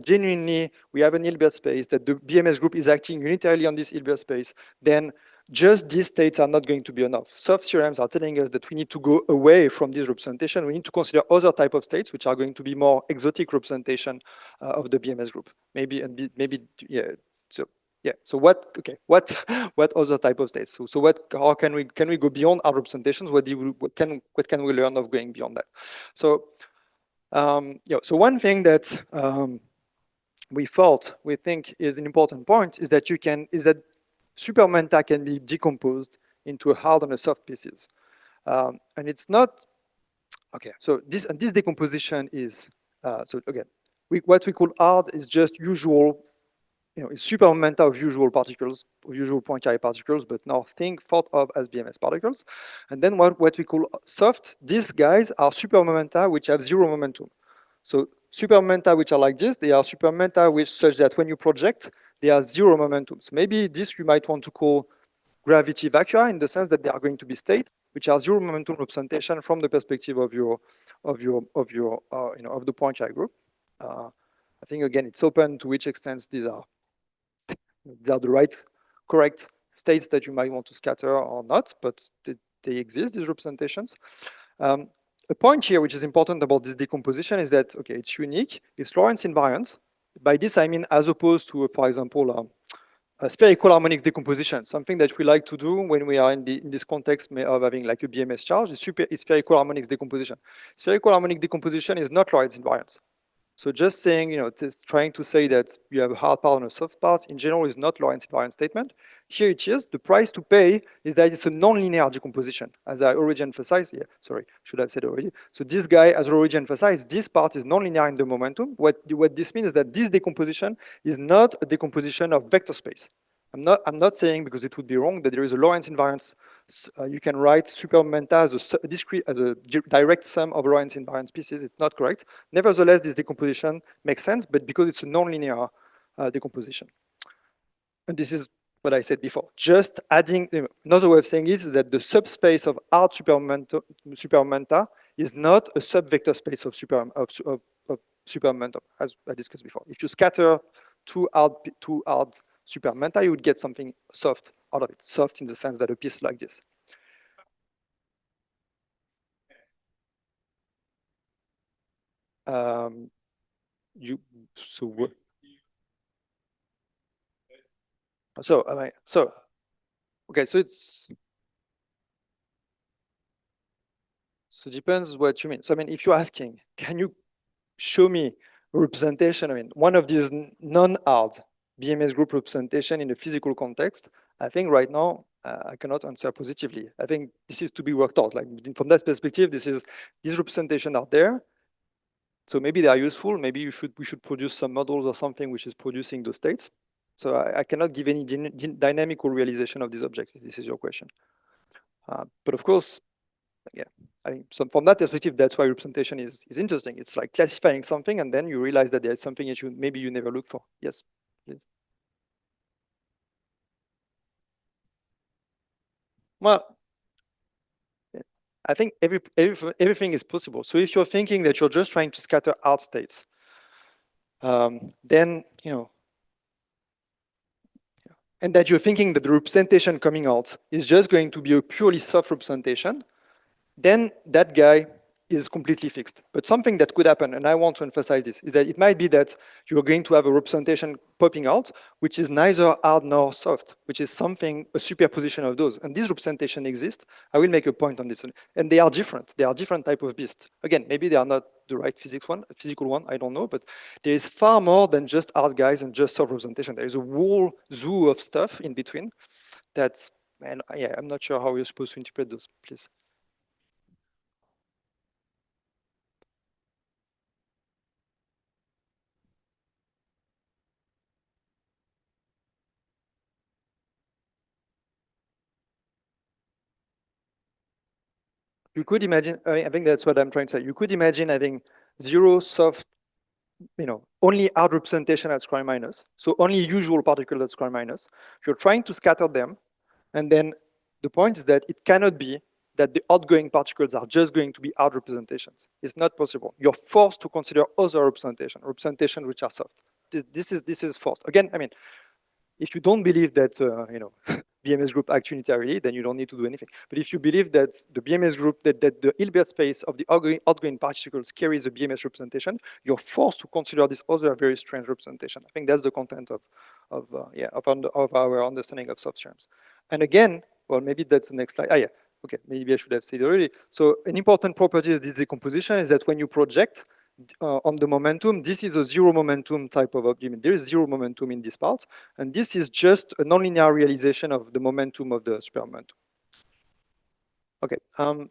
genuinely we have an Hilbert space, that the BMS group is acting unitarily on this Hilbert space, then just these states are not going to be enough. Soft theorems are telling us that we need to go away from this representation. We need to consider other type of states, which are going to be more exotic representation of the BMS group. Maybe, yeah. So yeah. So what other type of states? So how can we go beyond our representations? What can we learn of going beyond that? So yeah. So one thing that we think is an important point is that supermomenta can be decomposed into a hard and a soft pieces, and it's not okay. So this decomposition is so again, what we call hard is just usual. It's supermomenta of usual particles, of usual Poincare particles, but now thought of as BMS particles. And then what we call soft, these guys are supermomenta which have zero momentum. So supermomenta which are like this, they are supermomenta which such that when you project, they have zero momentum. So maybe this you might want to call gravity vacua in the sense that they are going to be states which are zero momentum representation from the perspective of the Poincare group. I think again it's open to which extent these are the correct states that you might want to scatter or not, but they exist, these representations. A point here which is important about this decomposition is that, okay, it's unique, it's Lorentz invariant. By this I mean as opposed to, for example, a spherical harmonic decomposition, something that we like to do when we are in this context of having like a BMS charge, is spherical harmonic decomposition. Spherical harmonic decomposition is not Lorentz invariant. So just saying, trying to say that you have a hard part and a soft part in general is not Lorentz invariant statement. Here it is. The price to pay is that it's a nonlinear decomposition, as I already emphasized. Yeah, sorry, should have said already. So this guy, as already emphasized, this part is nonlinear in the momentum. What this means is that this decomposition is not a decomposition of vector space. I'm not saying, because it would be wrong, that there is a Lorentz invariance. You can write supermomenta as a direct sum of Lorentz invariant pieces. It's not correct. Nevertheless, this decomposition makes sense, but because it's a nonlinear decomposition. And this is what I said before. Just adding, another way of saying it is that the subspace of hard supermomenta is not a subvector space of supermomentum, as I discussed before. If you scatter two hard supermomenta, you would get something soft out of it. Soft in the sense that a piece like this. Okay, so it depends what you mean. So I mean, if you're asking, can you show me a representation? I mean, one of these non-hard BMS group representation in a physical context. I think right now I cannot answer positively. I think this is to be worked out. Like from that perspective, these representations are there. So maybe they are useful. Maybe we should produce some models or something which is producing those states. So I cannot give any dynamical realization of these objects. This is your question. But of course, yeah, I mean, so from that perspective, that's why representation is interesting. It's like classifying something, and then you realize that there's something that maybe you never look for. Yes. Please. Well, I think everything is possible. So if you're thinking that you're just trying to scatter hard states, then and that you're thinking that the representation coming out is just going to be a purely soft representation, then that guy is completely fixed. But something that could happen, and I want to emphasize this, is that it might be that you're going to have a representation popping out, which is neither hard nor soft, which is something, a superposition of those. And these representation exist. I will make a point on this. And they are different. They are different type of beasts. Again, maybe they are not the right physical one, I don't know, but there is far more than just hard guys and just soft representation. There is a whole zoo of stuff in between that's, and yeah, I'm not sure how you're supposed to interpret those, please. You could imagine, I think that's what I'm trying to say. You could imagine having zero soft, only hard representation at square minus. So only usual particles at square minus. You're trying to scatter them. And then the point is that it cannot be that the outgoing particles are just going to be hard representations. It's not possible. You're forced to consider other representation which are soft. This is forced. Again, I mean, if you don't believe that BMS group act unitarily, then you don't need to do anything. But if you believe that the BMS group, that the Hilbert space of the outgoing particles carries a BMS representation, you're forced to consider this other very strange representation. I think that's the content of our understanding of soft terms. And again, well, maybe that's the next slide. Yeah. Okay, maybe I should have said already. So an important property of this decomposition is that when you project on the momentum, this is a zero momentum type of object. There is zero momentum in this part, and this is just a nonlinear realization of the momentum of the supermomentum. Okay,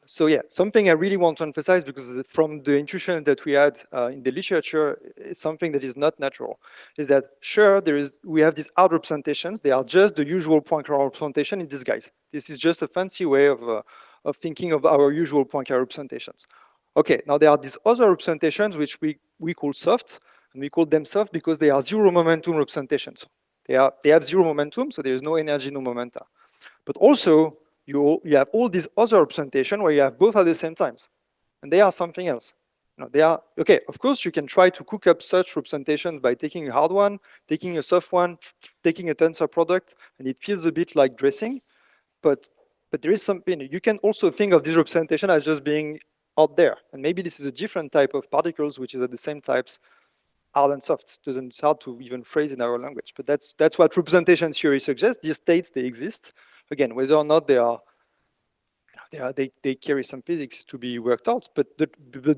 so yeah, something I really want to emphasize, because from the intuition that we had in the literature, it's something that is not natural, is that sure, we have these hard representations. They are just the usual Poincare representation in disguise. This is just a fancy way of thinking of our usual Poincare representations. Okay, now there are these other representations which we call soft, and we call them soft because they are zero momentum representations. They have zero momentum, so there is no energy, no momenta. But also, you have all these other representation where you have both at the same times, and they are something else. They are, okay, of course, you can try to cook up such representations by taking a hard one, taking a soft one, taking a tensor product, and it feels a bit like dressing, but there is something, you can also think of this representation as just being out there, and maybe this is a different type of particles which is at the same types, hard and soft. It's hard to even phrase in our language, but that's what representation theory suggests. These states, they exist. Again, whether or not they carry some physics to be worked out, but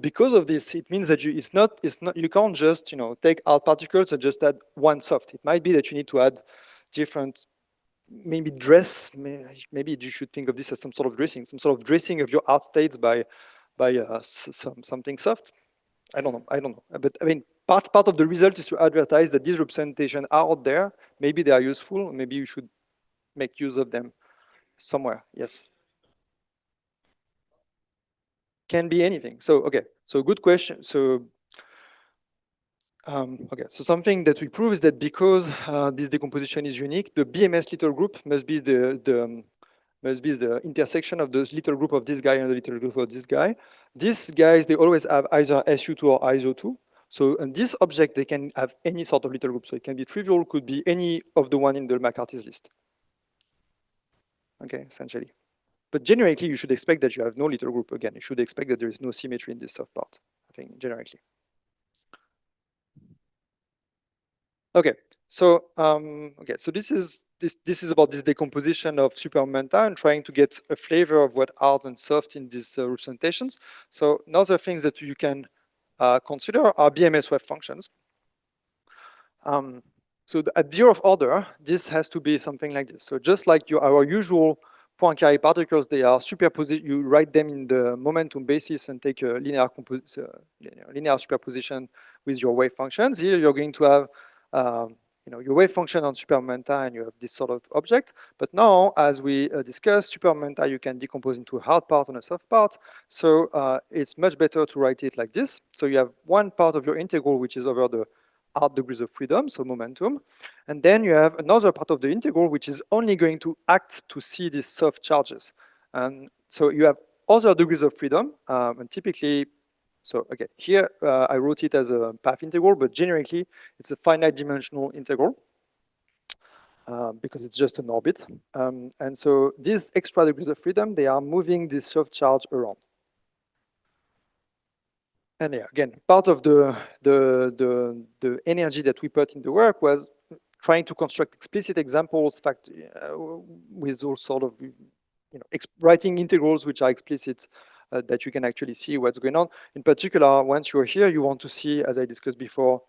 because of this, it means that you can't just take hard particles and just add one soft. It might be that you need to add different, maybe maybe you should think of this as some sort of dressing of your hard states by something soft. I don't know, but I mean, part of the result is to advertise that these representations are out there. Maybe they are useful. Maybe you should make use of them somewhere. Yes. Can be anything. So, okay, so good question. So, okay, so something that we prove is that because this decomposition is unique, the BMS little group must be the intersection of the little group of this guy and the little group of this guy. These guys, they always have either SU2 or ISO2. So, and this object, they can have any sort of little group. So it can be trivial, could be any of the one in the McCarthy's list. Okay, essentially. But generally, you should expect that you have no little group. Again, you should expect that there is no symmetry in this soft part, I think, generally. Okay, so so this is about this decomposition of supermomenta and trying to get a flavor of what hard and soft in these representations. So another things that you can consider are BMS wave functions. So at 0th order, this has to be something like this. So just like our usual Poincare particles, they are superposed. You write them in the momentum basis and take a linear superposition with your wave functions. Here you're going to have your wave function on supermomenta, and you have this sort of object. But now, as we discussed, supermomenta you can decompose into a hard part and a soft part. So it's much better to write it like this. So you have one part of your integral which is over the hard degrees of freedom, so momentum. And then you have another part of the integral which is only going to act to see these soft charges. And so you have other degrees of freedom, and typically, so again, here I wrote it as a path integral, but generically it's a finite dimensional integral because it's just an orbit. And so these extra degrees of freedom, they are moving this soft charge around. And yeah, again, part of the energy that we put in the work was trying to construct explicit examples, with all sort of, writing integrals which are explicit, that you can actually see what's going on. In particular, once you're here, you want to see, as I discussed before,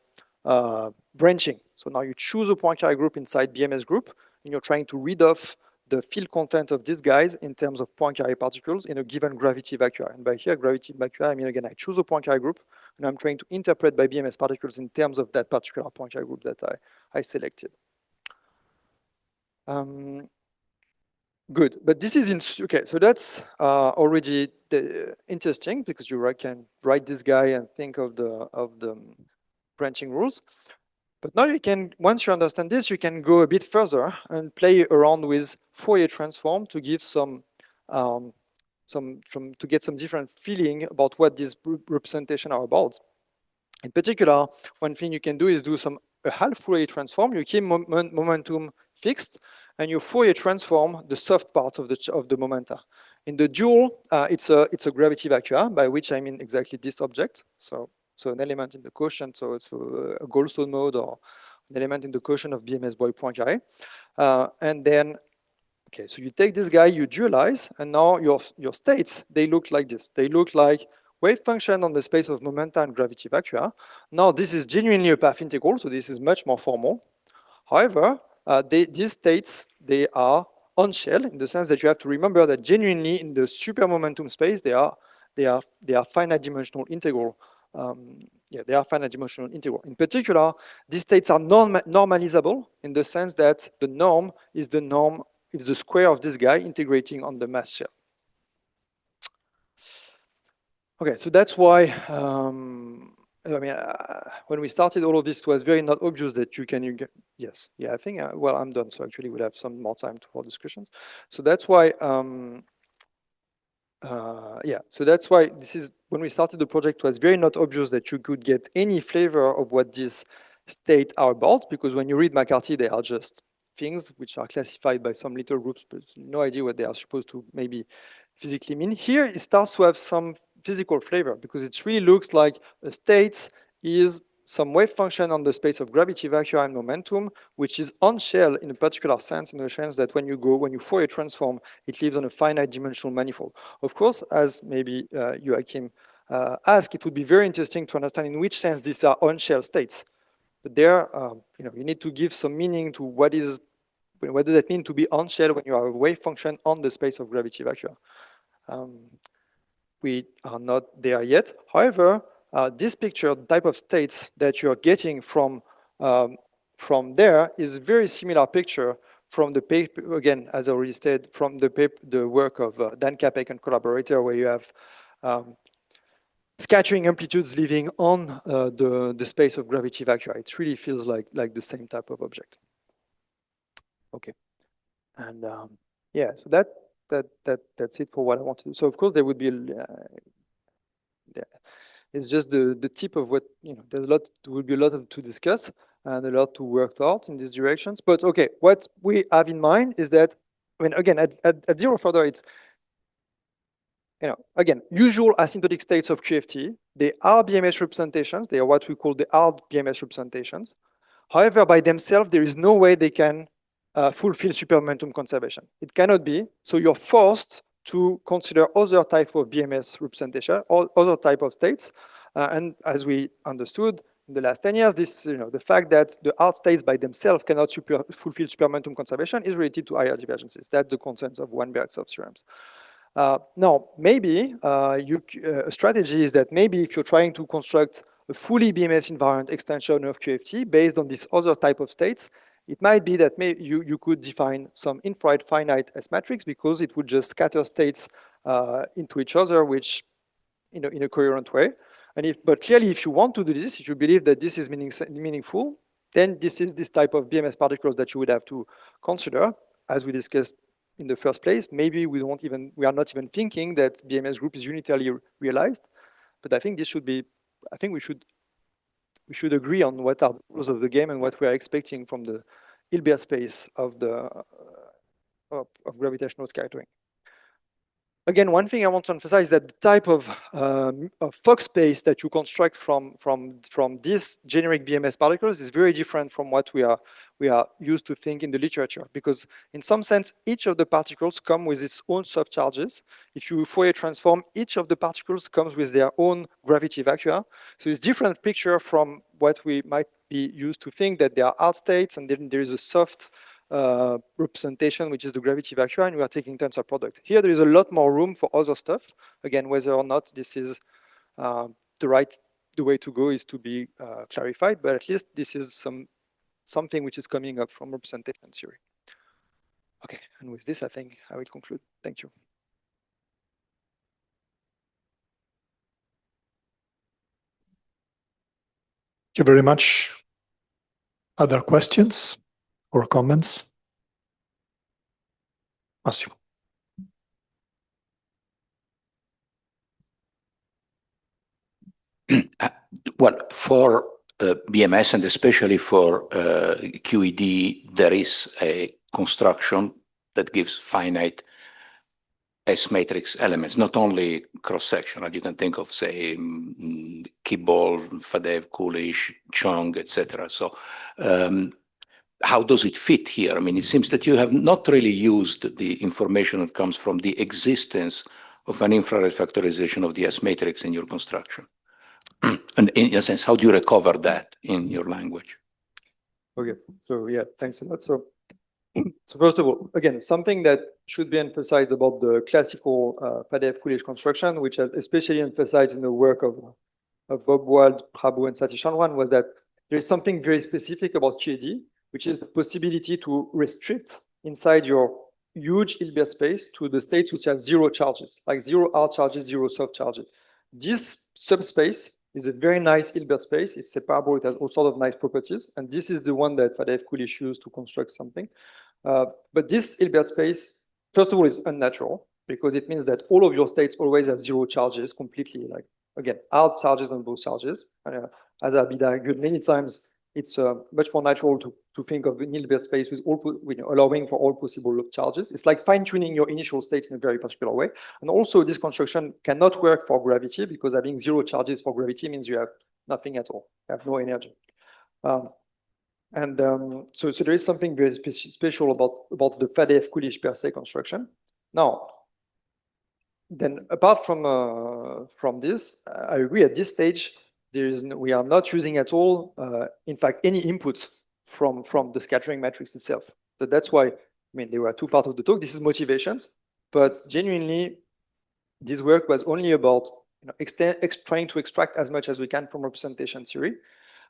branching. So now you choose a Poincare group inside BMS group, and you're trying to read off the field content of these guys in terms of Poincare particles in a given gravity vector. And by here, gravity vector, I mean, again, I choose a Poincare group, and I'm trying to interpret by BMS particles in terms of that particular Poincare group that I selected. Good, but this is okay. So that's already interesting, because you can write this guy and think of the branching rules. But now you can, once you understand this, you can go a bit further and play around with Fourier transform to give to get some different feeling about what these representation are about. In particular, one thing you can do is do a half Fourier transform. You keep momentum fixed, and you Fourier transform the soft part of the momenta. In the dual, it's a gravity vector, by which I mean exactly this object. So an element in the quotient, so it's a Goldstone mode, or an element in the quotient of BMS Boy Poincare. And then, okay, so you take this guy, you dualize, and now your states, they look like this. They look like wave function on the space of momenta and gravity vector. Now this is genuinely a path integral, so this is much more formal. However, these states, they are on shell, in the sense that you have to remember that genuinely in the supermomentum space, they are finite dimensional integral. They are finite dimensional integral. In particular, these states are normalizable, in the sense that the norm is the square of this guy integrating on the mass shell. Okay, so that's why, I mean, when we started all of this, it was very not obvious that you can, yes, yeah, I think, well, I'm done. So actually we'll have some more time for discussions. So that's why, so that's why this is, when we started the project, it was very not obvious that you could get any flavor of what these states are about, because when you read McCarthy, they are just things which are classified by some little groups, but no idea what they are supposed to maybe physically mean. Here, it starts to have some physical flavor, because it really looks like a state is some wave function on the space of gravity vector and momentum, which is on shell in a particular sense, in the sense that when you Fourier transform, it lives on a finite dimensional manifold. Of course, as maybe Joachim asked, it would be very interesting to understand in which sense these are on shell states. But there, you need to give some meaning to what does that mean to be on shell when you are a wave function on the space of gravity vector. We are not there yet. However, this picture, the type of states that you're getting from there is a very similar picture from the paper, again, as I already said, from the work of Dan Capek and collaborator, where you have scattering amplitudes living on the space of gravity vector. It really feels like the same type of object. Okay, and yeah, so that's it for what I want to do. So of course there would be it's just the tip of what, there will be a lot to discuss and a lot to work out in these directions. But okay, what we have in mind is that, I mean, again, at zero further, it's, again, usual asymptotic states of QFT. They are BMS representations. They are what we call the hard BMS representations. However, by themselves, there is no way they can fulfill supermomentum conservation. It cannot be. So you're forced to consider other type of BMS representation, or other type of states. And as we understood in the last 10 years, the fact that the hard states by themselves cannot fulfill supermomentum conservation is related to higher divergences. That's the consensus of Weinberg's theorems. Now, maybe a strategy is that maybe if you're trying to construct a fully BMS invariant extension of QFT based on this other type of states, it might be that you could define some infrared finite S matrix, because it would just scatter states into each other, which in a coherent way. But clearly, if you want to do this, if you believe that this is meaningful, then this is this type of BMS particles that you would have to consider, as we discussed in the first place. Maybe we are not even thinking that BMS group is unitarily realized, but I think we should agree on what are the rules of the game and what we are expecting from the Hilbert space of gravitational scattering. again, one thing I want to emphasize is that the type of Fock space that you construct from these generic BMS particles is very different from what we are used to think in the literature, because in some sense, each of the particles come with its own soft charges. If you Fourier transform, each of the particles comes with their own gravity vacua. So it's different picture from what we might be used to think, that there are hard states and then there is a soft representation, which is the gravity vacua, and we are taking tensor product. Here, there is a lot more room for other stuff. Again, whether or not this is the way to go is to be clarified, but at least this is something which is coming up from representation theory. Okay, and with this, I think I will conclude. Thank you. Thank you very much. Other questions or comments? Massimo. Well, for BMS and especially for QED, there is a construction that gives finite S-matrix elements, not only cross-sectional. You can think of, say, Kibble, Fadeev, Coolidge, Chong, etc. So how does it fit here? I mean, it seems that you have not really used the information that comes from the existence of an infrared factorization of the S-matrix in your construction. And in a sense, how do you recover that in your language? Okay, so yeah, thanks a lot. So first of all, again, something that should be emphasized about the classical Fadeev-Coolidge construction, which is especially emphasized in the work of Bob Wald, Prabhu, and Satish Chandran, was that there is something very specific about QED, which is the possibility to restrict inside your huge Hilbert space to the states which have zero charges, like zero hard charges, zero soft charges. This subspace is a very nice Hilbert space. It's separable. It has all sorts of nice properties. And this is the one that Fadeev-Coolidge used to construct something. But this Hilbert space, first of all, is unnatural because it means that all of your states always have zero charges completely. Like, again, hard charges on both charges. And, as I've been argued many times, it's much more natural to think of an Hilbert space with all, allowing for all possible charges. It's like fine-tuning your initial states in a very particular way. And also, this construction cannot work for gravity because having zero charges for gravity means you have nothing at all. You have no energy. So there is something very special about the Fadeev-Coolidge per se construction. Now, then apart from this, I agree at this stage, we are not using at all, in fact, any input from the scattering matrix itself. So that's why, I mean, there were two parts of the talk. This is motivations, but genuinely, this work was only about trying to extract as much as we can from representation theory.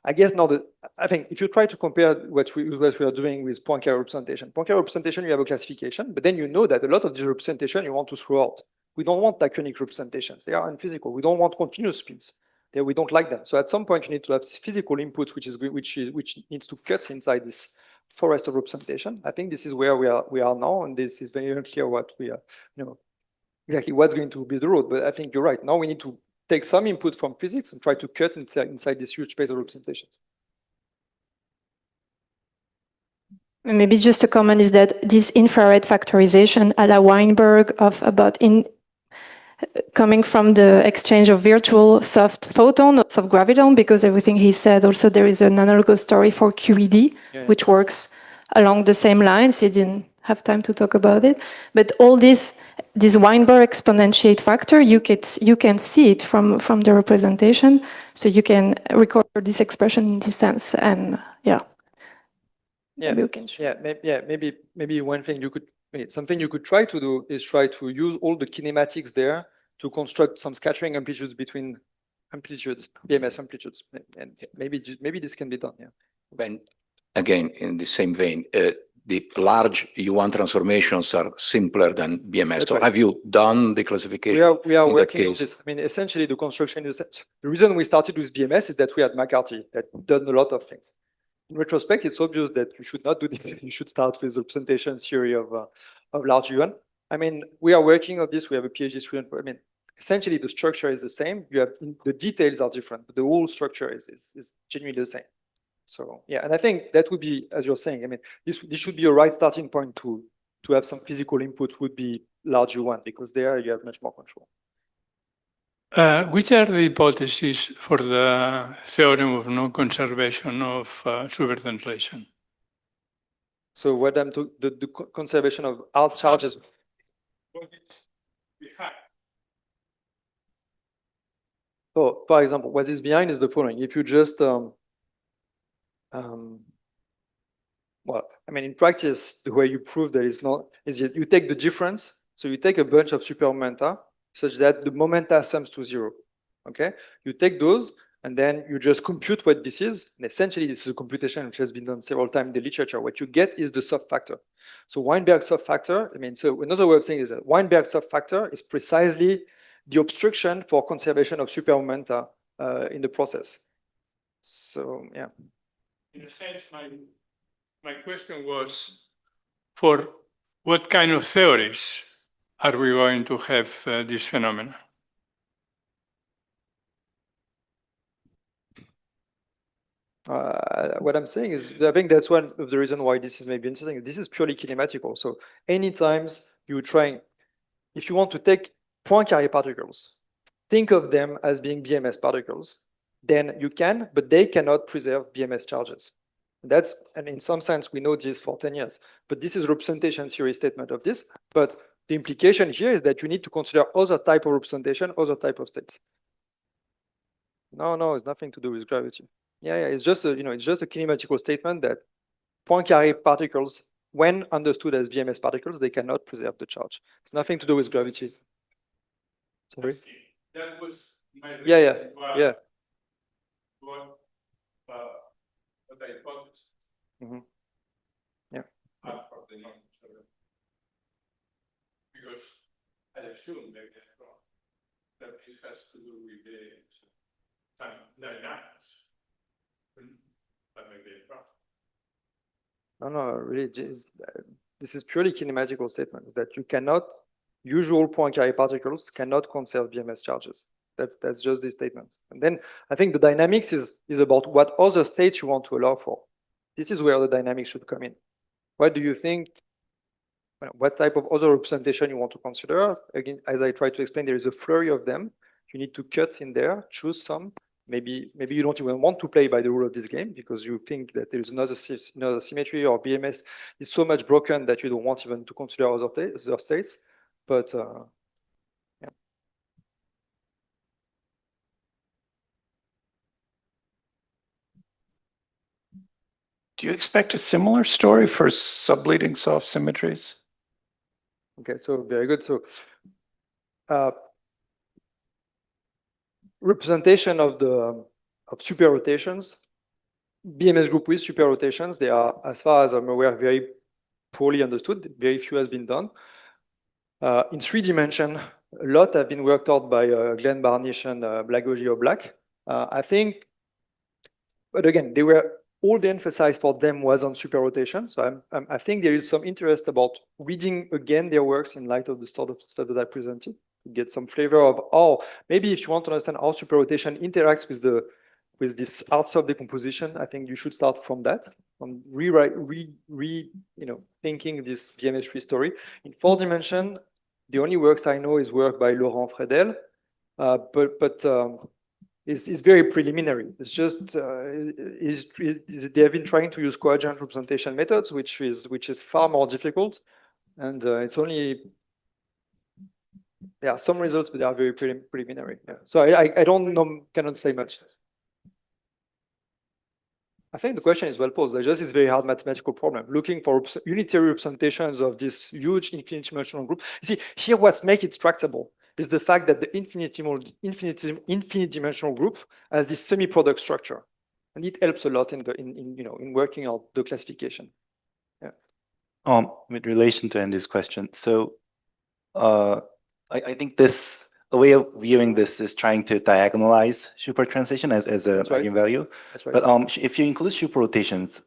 I guess now that I think if you try to compare what we are doing with Poincare representation, you have a classification, but then you know that a lot of this representation you want to throw out. We don't want tachyonic representations; they are unphysical. We don't want continuous speeds; we don't like them. So at some point, you need to have physical inputs, which needs to cut inside this forest of representation. I think this is where we are now, and this is very unclear what we are, exactly what's going to be the road. But I think you're right. Now we need to take some input from physics and try to cut inside this huge space of representations. Maybe just a comment is that this infrared factorization a la Weinberg coming from the exchange of virtual soft photon, soft graviton, because everything he said, also there is an analogous story for QED, which works along the same lines. He didn't have time to talk about it. But all this Weinberg exponentiate factor, you can see it from the representation. So you can record this expression in this sense. And maybe one thing something you could try to do is try to use all the kinematics there to construct some scattering amplitudes between BMS amplitudes, and maybe this can be done. Yeah. When again in the same vein, the large U1 transformations are simpler than BMS. That's so right. Have you done the classification? We are working on this. I mean, essentially, the construction is the reason we started with BMS is that we had McCarthy that done a lot of things. In retrospect, it's obvious that you should not do this. You should start with the representation theory of large UN. I mean, we are working on this. We have a PhD student. I mean, essentially, the structure is the same. The details are different, but the whole structure is genuinely the same. So yeah, and I think that would be, as you're saying, I mean, this should be a right starting point to have some physical input would be large U1, because there you have much more control. Which are the hypotheses for the theorem of non-conservation of supertranslation? So what I'm to the conservation of alt charges. What is behind? So, for example, what is behind is the following. If you just, well, I mean, in practice, the way you prove that it's not is you take the difference. So you take a bunch of super momenta such that the momenta sums to 0. Okay, you take those and then you just compute what this is. And essentially, this is a computation which has been done several times in the literature. What you get is the soft factor. So Weinberg soft factor. I mean, so another way of saying is that Weinberg soft factor is precisely the obstruction for conservation of super momenta in the process. So yeah. In a sense, my question was, for what kind of theories are we going to have this phenomenon? What I'm saying is, I think that's one of the reasons why this is maybe interesting. This is purely kinematical. So anytime you try, if you want to take Poincare particles, think of them as being BMS particles, then you can, but they cannot preserve BMS charges. That's, and in some sense, we know this for 10 years, but this is a representation theory statement of this. But the implication here is that you need to consider other type of representation, other type of states. No, it's nothing to do with gravity. Yeah, it's just a, it's just a kinematical statement that Poincare particles, when understood as BMS particles, they cannot preserve the charge. It's nothing to do with gravity. Sorry? That was my Yeah. What I hypothesis. Yeah. For the non-conservation. Because I assume maybe I'm wrong, that this has to do with the time dynamics. But maybe I'm wrong. No, really, this is purely kinematical statements that you cannot, usual Poincare particles cannot conserve BMS charges. That's just this statement. And then I think the dynamics is about what other states you want to allow for. This is where the dynamics should come in. What do you think? What type of other representation you want to consider? Again, as I tried to explain, there is a flurry of them. You need to cut in there, choose some. Maybe you don't even want to play by the rule of this game because you think that there is another symmetry, or BMS is so much broken that you don't want even to consider other states. But yeah. Do you expect a similar story for subleading soft symmetries? Okay, so very good. So representation of super rotations, BMS group with super rotations, they are, as far as I'm aware, very poorly understood. Very few has been done. In 3 dimensions, a lot have been worked out by Glenn Barnish and Blagoji Black. I think, but again, they were all the emphasis for them was on super rotation. So I think there is some interest about reading again their works in light of the stuff that I presented to get some flavor of, maybe if you want to understand how super rotation interacts with this arts of decomposition, I think you should start from that, from thinking this BMS3 story. In 4 dimensions, the only works I know is work by Laurent Fredel, but it's very preliminary. It's just they have been trying to use coadjuvant representation methods, which is far more difficult, and it's only there are some results, but they are very preliminary. Yeah. So I don't know, cannot say much. I think the question is well posed. It's just a very hard mathematical problem. Looking for unitary representations of this huge infinite dimensional group. You see, here what's make it tractable is the fact that the infinite dimensional group has this semi-product structure, and it helps a lot in working out the classification. Yeah. With relation to Andy's question, so I think a way of viewing this is trying to diagonalize supertranslation as a eigenvalue. That's right. But if you include superrotations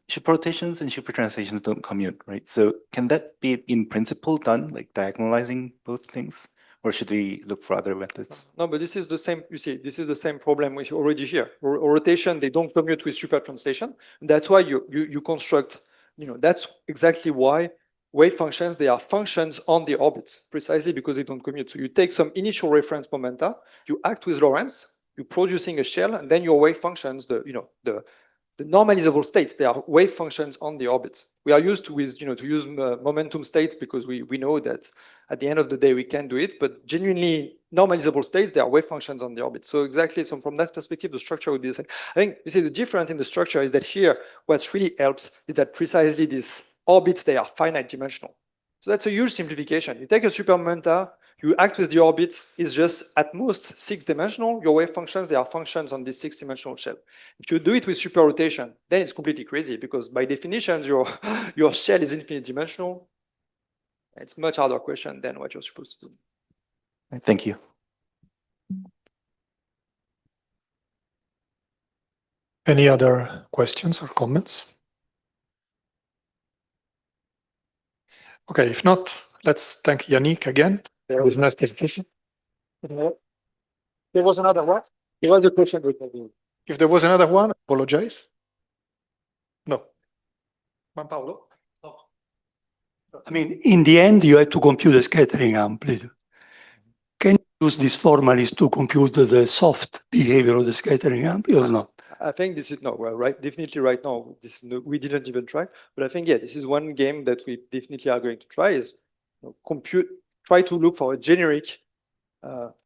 and supertranslations don't commute, right? So can that be in principle done, like diagonalizing both things? Or should we look for other methods? No, but this is the same, you see, this is the same problem we already here. Rotation, they don't commute with supertranslation. That's why you construct, that's exactly why wave functions, they are functions on the orbits, precisely because they don't commute. So you take some initial reference momenta, you act with Lorentz, you're producing a shell, and then your wave functions, the normalizable states, they are wave functions on the orbits. We are used to use momentum states because we know that at the end of the day we can do it, but genuinely normalizable states, they are wave functions on the orbit. So exactly, so from that perspective, the structure would be the same. I think you see the difference in the structure is that here, what really helps is that precisely these orbits, they are finite dimensional. So that's a huge simplification. You take a supermomenta, you act with the orbits, it's just at most 6-dimensional. Your wave functions, they are functions on this 6-dimensional shell. If you do it with super rotation, then it's completely crazy because by definition, your shell is infinite dimensional. It's much harder question than what you're supposed to do. Thank you. Any other questions or comments? Okay, if not, let's thank Yannick again for his nice presentation. There was another one? There was a question. If there was another one, I apologize. No. Juan Paolo? I mean, in the end, you had to compute the scattering amplitude. Can you use this formulas to compute the soft behavior of the scattering amplitude or not? I think this is no, well, right. Definitely right now, we didn't even try. But I think, yeah, this is one game that we definitely are going to try is try to look for a generic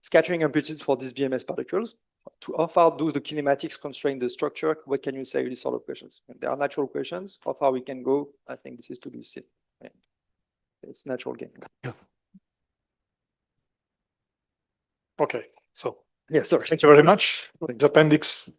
scattering amplitudes for these BMS particles. To how far do the kinematics constrain the structure? What can you say with these sort of questions? And there are natural questions. How far we can go? I think this is to be seen. It's natural game. Yeah. Okay, so Yeah, sorry. thank you very much. The appendix